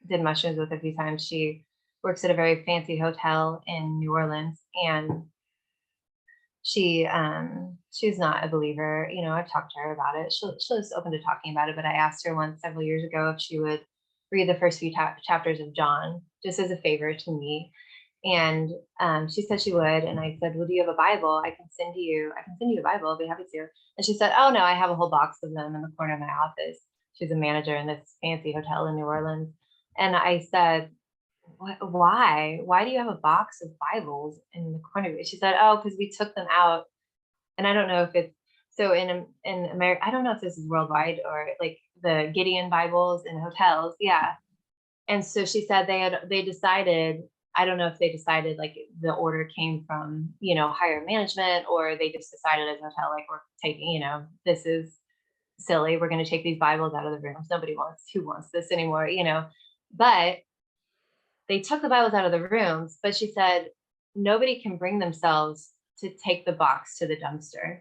did mushrooms with a few times. She works at a very fancy hotel in New Orleans, and she's not a believer. You know, I've talked to her about it. She's open to talking about it, but I asked her once several years ago if she would read the first few chapters of John, just as a favor to me. And she said she would. And I said, well, do you have a Bible? I can send you a Bible. I'll be happy to. And she said, oh no, I have a whole box of them in the corner of my office. She's a manager in this fancy hotel in New Orleans. And I said, why do you have a box of Bibles in the corner? She said, oh, because we took them out. And I don't know if it's, so in America, I don't know if this is worldwide, or like the Gideon Bibles in hotels. Yeah. And so she said they decided, I don't know if they decided, like, the order came from, you know, higher management, or they just decided as a hotel, like, we're taking, you know, this is silly, we're going to take these Bibles out of the rooms. Who wants this anymore, you know? But they took the Bibles out of the rooms, but she said nobody can bring themselves to take the box to the dumpster.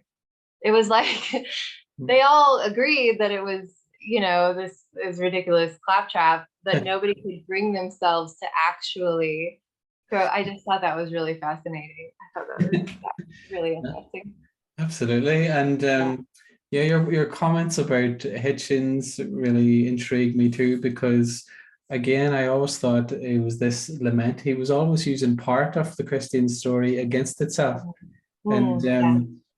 It was like, they all agreed that it was, this is ridiculous claptrap, but nobody could bring themselves to actually go. I just thought that was really fascinating. I thought that was really interesting. Absolutely. And yeah, your comments about Hitchens really intrigued me too, because again, I always thought it was this lament. He was always using part of the Christian story against itself. And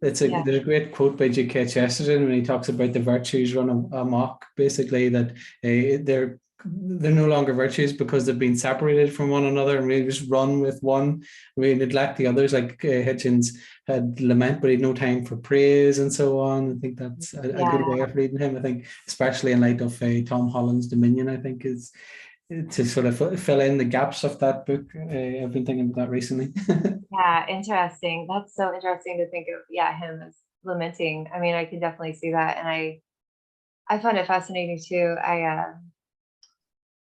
Yeah, there's a great quote by G.K. Chesterton when he talks about the virtues run amok, basically that they're no longer virtues because they've been separated from one another, and we just run with one, we neglect the others. Like Hitchens had lament, but he had no time for praise and so on. I think that's a good way of reading him. I think, especially in light of Tom Holland's Dominion, I think is to sort of fill in the gaps of that book. I've been thinking about that recently. Yeah, interesting. That's so interesting to think of, him as lamenting. I mean, I can definitely see that. And I find it fascinating too.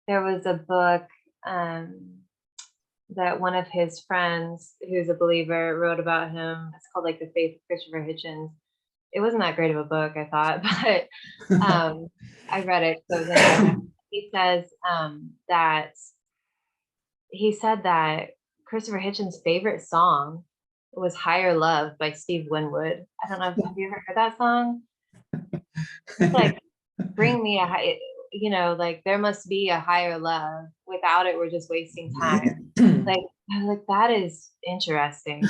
There was a book that one of his friends who's a believer wrote about him. It's called like The Faith of Christopher Hitchens. It wasn't that great of a book, I thought, but I read it. So it was interesting. He says he said that Christopher Hitchens' favorite song was Higher Love by Steve Winwood. I don't know, have you ever heard that song? It's like, bring me like there must be a higher love. Without it, we're just wasting time. Like, I was like, that is interesting.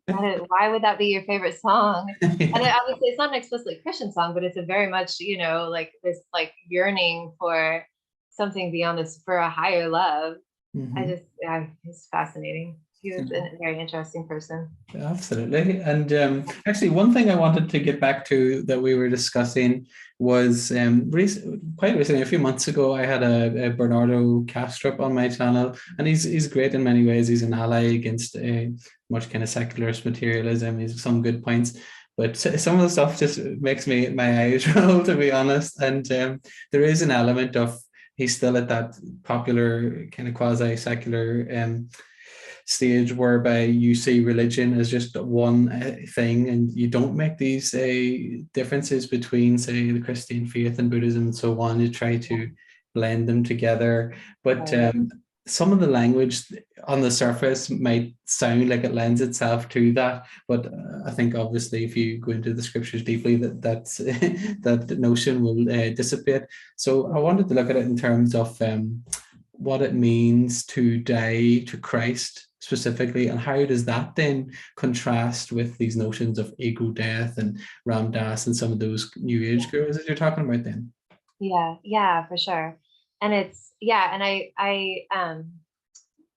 Why would that be your favorite song? And obviously it's not an explicitly Christian song, but it's a very much, like this like yearning for something beyond this, for a higher love. It's fascinating. He was a very interesting person. Absolutely. And actually, one thing I wanted to get back to that we were discussing was quite recently, a few months ago, I had a Bernardo Kastrup on my channel, and he's great in many ways. He's an ally against much kind of secularist materialism. He's some good points. But some of the stuff just makes my eyes roll, to be honest. And there is an element of, he's still at that popular kind of quasi-secular stage whereby you see religion as just one thing, and you don't make these differences between, say, the Christian faith and Buddhism and so on. You try to blend them together, but some of the language on the surface might sound like it lends itself to that, but I think obviously if you go into the scriptures deeply, that notion will dissipate. So I wanted to look at it in terms of what it means to die to Christ specifically, and how does that then contrast with these notions of ego death and Ram Dass and some of those New Age gurus that you're talking about then? Yeah, for sure. And it's and I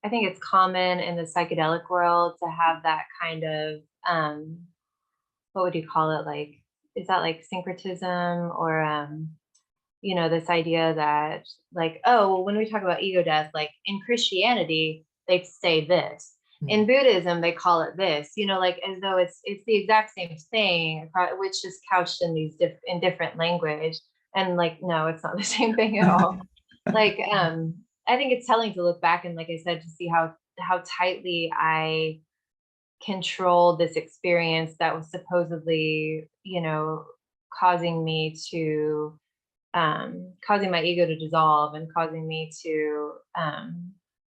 think it's common in the psychedelic world to have that kind of what would you call it? Like, is that like syncretism, or this idea that like, oh, well, when we talk about ego death, like in Christianity, they say this. In Buddhism, they call it this, like as though it's the exact same thing, which is couched in these in different language. And like, no, it's not the same thing at all. Like, I think it's telling to look back and, like I said, to see how tightly I controlled this experience that was supposedly, causing me to, causing my ego to dissolve and causing me to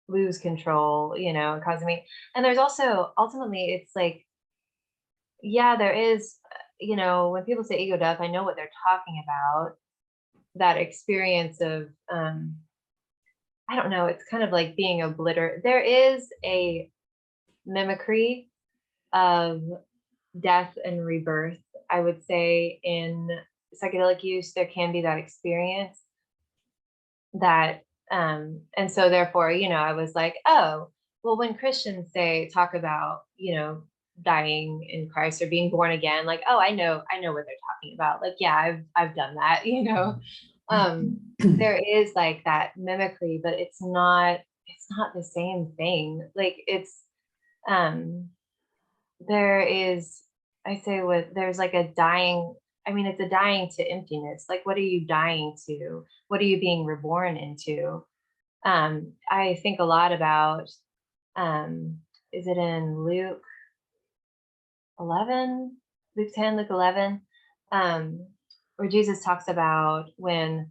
lose control, causing me. And there's also, ultimately, it's like, there is, when people say ego death, I know what they're talking about. That experience of, I don't know, it's kind of like being obliterated. There is a mimicry of death and rebirth, I would say. In psychedelic use, there can be that experience that, and so therefore, I was like, oh, well, when Christians talk about, dying in Christ or being born again, like, oh, I know what they're talking about. Like, yeah, I've done that, there is like that mimicry, but it's not the same thing. Like, it's there is, I say, there's like a dying, I mean, it's a dying to emptiness. Like, what are you dying to? What are you being reborn into? I think a lot about, is it in Luke 11, Luke 10, Luke 11, where Jesus talks about when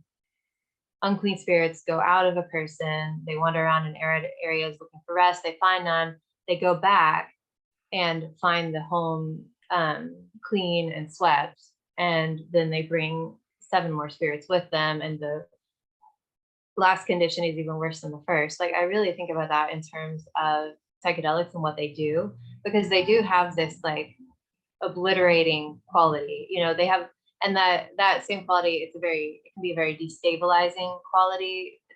unclean spirits go out of a person, they wander around in arid areas looking for rest, they find none, they go back and find the home clean and swept, and then they bring 7 more spirits with them, and the last condition is even worse than the first. Like, I really think about that in terms of psychedelics and what they do, because they do have this like obliterating quality, they have, and that same quality, it can be a very destabilizing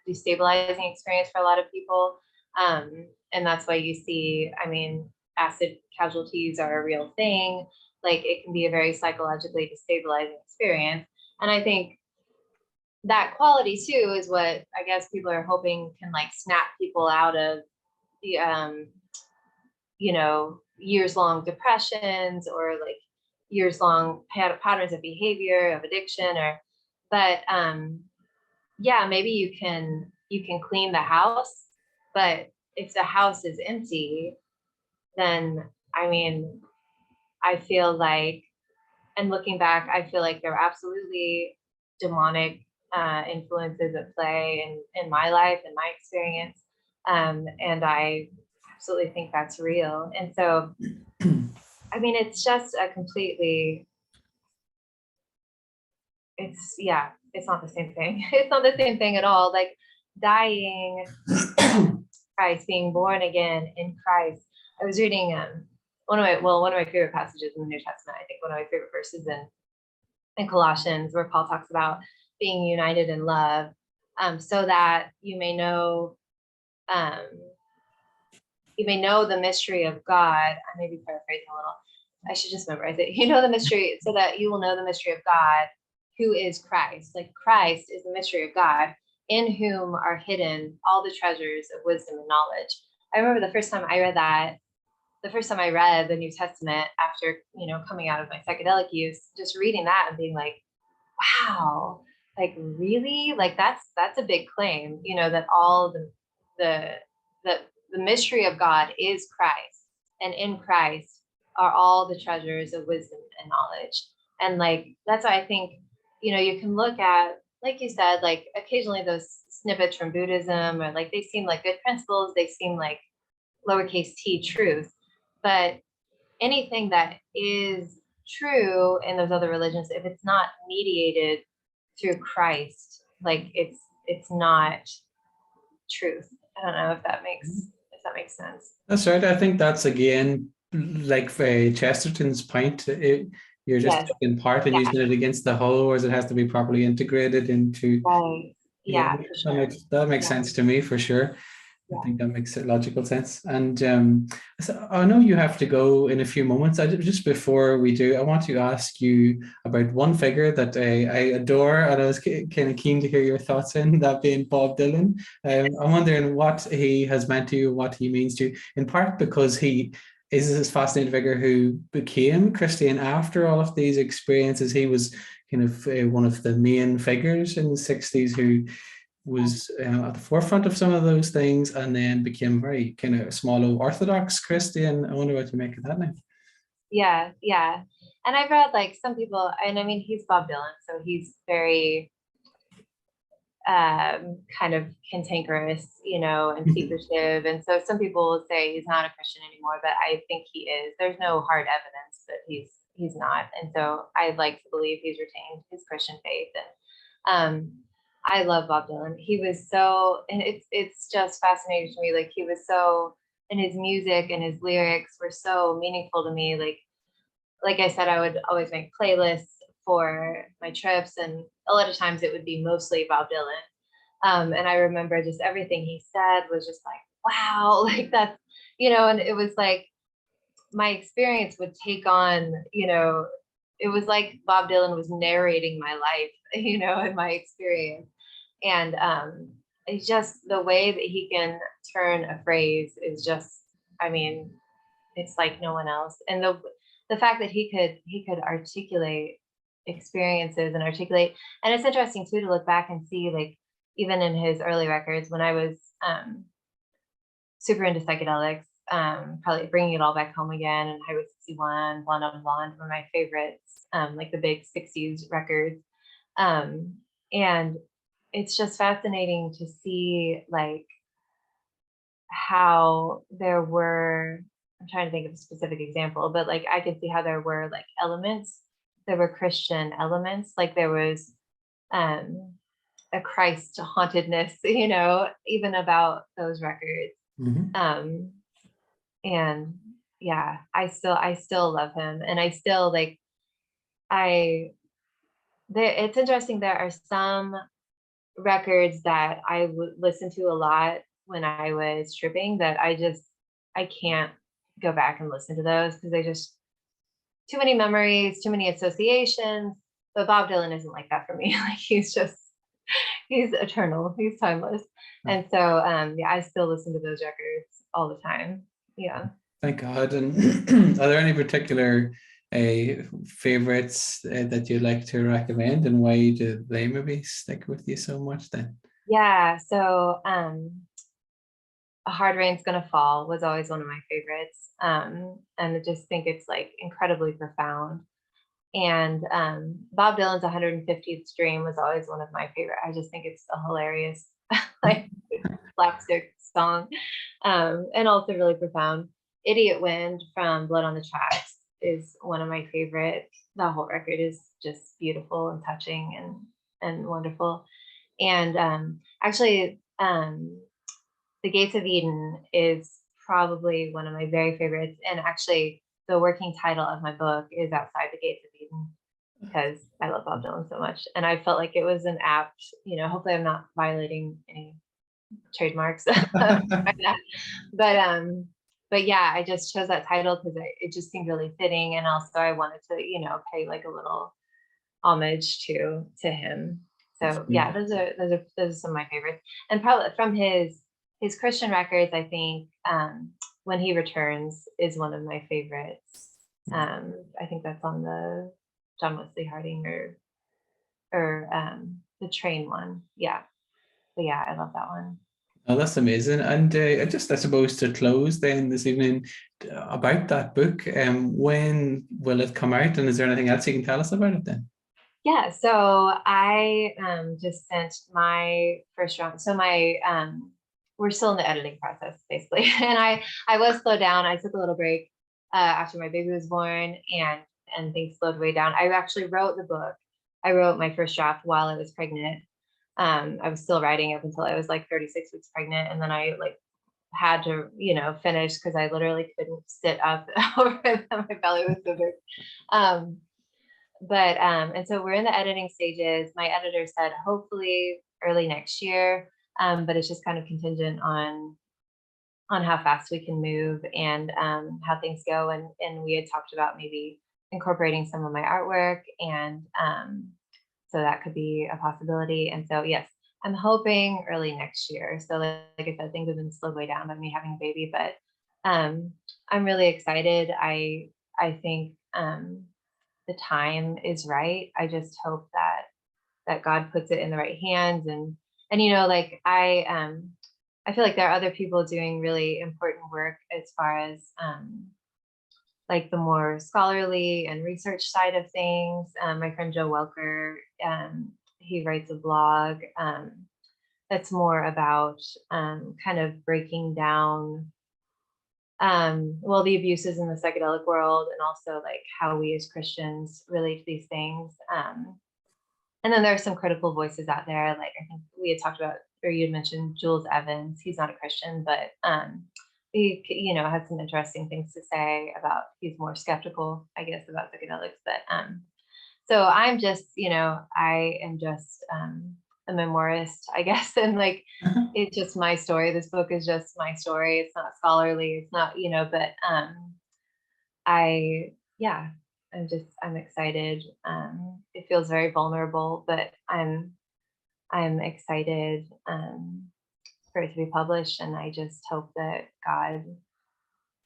experience for a lot of people. And that's why you see, I mean, acid casualties are a real thing. Like, it can be a very psychologically destabilizing experience. And I think that quality too is what I guess people are hoping can like snap people out of the years long depressions, or like years long patterns of behavior, of addiction, but yeah, maybe you can clean the house, but if the house is empty, then I mean, I feel like, and looking back, I feel like there are absolutely demonic influences at play in my life and my experience. And I absolutely think that's real. And so, I mean, it's just a completely, it's not the same thing. It's not the same thing at all. Like, dying, Christ, being born again in Christ. I was reading one of my favorite passages in the New Testament. I think one of my favorite verses in Colossians, where Paul talks about being united in love, so that you may know the mystery of God. I may be paraphrasing a little. I should just memorize it. The mystery, so that you will know the mystery of God, who is Christ. Like, Christ is the mystery of God, in whom are hidden all the treasures of wisdom and knowledge. I remember the first time I read the New Testament after, coming out of my psychedelic use, just reading that and being like, wow, like, really? Like, that's a big claim, that all the mystery of God is Christ, and in Christ are all the treasures of wisdom and knowledge. And like, that's why I think, you can look at, like you said, like occasionally those snippets from Buddhism, or like, they seem like good principles, they seem like lowercase t truth, but anything that is true in those other religions, if it's not mediated through Christ, like, it's not truth. I don't know if that makes sense. That's right. I think that's again like Chesterton's point. You're just Yes. taking part and using it against the whole, whereas it has to be properly integrated into. Right. Yeah, for sure. That makes sense to me, for sure. I think that makes logical sense. And so I know you have to go in a few moments. Just before we do, I want to ask you about one figure that I adore, and I was kind of keen to hear your thoughts in, that being Bob Dylan. I'm wondering what he has meant to you, what he means to you, in part because he is this fascinating figure who became Christian after all of these experiences. He was kind of one of the main figures in the 60s who was at the forefront of some of those things, and then became very kind of small o orthodox Christian. I wonder what you make of that now. Yeah. And I've read like some people, and I mean, he's Bob Dylan, so he's very kind of cantankerous, and secretive. And so some people will say he's not a Christian anymore, but I think he is. There's no hard evidence that he's not. And so I like to believe he's retained his Christian faith. And I love Bob Dylan. He was so, and it's just fascinating to me. Like, he was so, and his music and his lyrics were so meaningful to me. Like I said, I would always make playlists for my trips, and a lot of times it would be mostly Bob Dylan. And I remember just everything he said was just like, wow, like that's, and it was like my experience would take on, it was like Bob Dylan was narrating my life, in my experience. And it's just the way that he can turn a phrase is just, I mean, it's like no one else. And the fact that he could articulate experiences and it's interesting too to look back and see, like, even in his early records, when I was super into psychedelics, probably Bringing It All Back Home Again and Highway 61, Blonde on Blonde were my favorites, like the big 60s records. And it's just fascinating to see like how there were, I'm trying to think of a specific example, but like I could see how there were like elements, there were Christian elements, like there was a Christ hauntedness, you know, even about those records. And yeah, I still love him, and I still like, it's interesting. There are some records that I would listen to a lot when I was tripping that I can't go back and listen to those because they just, too many memories, too many associations. But Bob Dylan isn't like that for me. Like he's eternal, he's timeless. And so yeah, I still listen to those records all the time. Yeah. Thank God. And are there any particular favorites that you'd like to recommend, and why do they maybe stick with you so much then? Yeah, so A Hard Rain's Gonna Fall was always one of my favorites. And I just think it's like incredibly profound. And Bob Dylan's 150th Dream was always one of my favorite. I just think it's a hilarious like slapstick song, and also really profound. Idiot Wind from Blood on the Tracks is one of my favorite. The whole record is just beautiful and touching and wonderful. And actually, The Gates of Eden is probably one of my very favorites. And actually, the working title of my book is Outside the Gates of Eden, because I love Bob Dylan so much. And I felt like it was an apt, you know, hopefully I'm not violating any trademarks. But yeah, I just chose that title because it just seemed really fitting. And also I wanted to, you know, pay like a little homage to him. So yeah, those are some of my favorites. And probably from his Christian records, I think When He Returns is one of my favorites. I think that's on the John Wesley Harding or the Train one. Yeah. But yeah, I love that one. Oh, that's amazing. And I suppose to close then this evening about that book, when will it come out, and is there anything else you can tell us about it then? Yeah, so I just sent my first round. So we're still in the editing process basically, and I was slowed down. I took a little break after my baby was born, and things slowed way down. I actually wrote the book. I wrote my first draft while I was pregnant. I was still writing up until I was like 36 weeks pregnant, and then I like had to, you know, finish because I literally couldn't sit up over them. My belly was so big. And so we're in the editing stages. My editor said hopefully early next year, but it's just kind of contingent on how fast we can move and how things go. And we had talked about maybe incorporating some of my artwork, and so that could be a possibility. And so yes, I'm hoping early next year. So like I said, things have been slowed way down by me having a baby, but I'm really excited. I think the time is right. I just hope that God puts it in the right hands, and you know, like I feel like there are other people doing really important work as far as like the more scholarly and research side of things. My friend Joe Welker, he writes a blog that's more about kind of breaking down the abuses in the psychedelic world, and also like how we as Christians relate to these things. And then there are some critical voices out there. Like I think we had talked about, or you had mentioned Jules Evans. He's not a Christian, but he, you know, has some interesting things to say about, he's more skeptical, I guess, about psychedelics. But so I'm just, you know, I am just a memoirist, I guess. And like, it's just my story. This book is just my story. It's not scholarly. It's not, you know, but I'm excited. It feels very vulnerable, but I'm excited for it to be published. And I just hope that God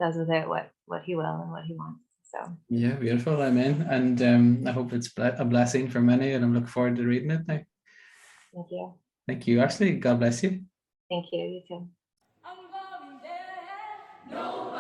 does with it what he will and what he wants. So yeah, beautiful. Amen. And I hope it's a blessing for many, and I'm looking forward to reading it now. thank you. Thank you, Ashley. God bless you. Thank you. You too. I'm going there. No.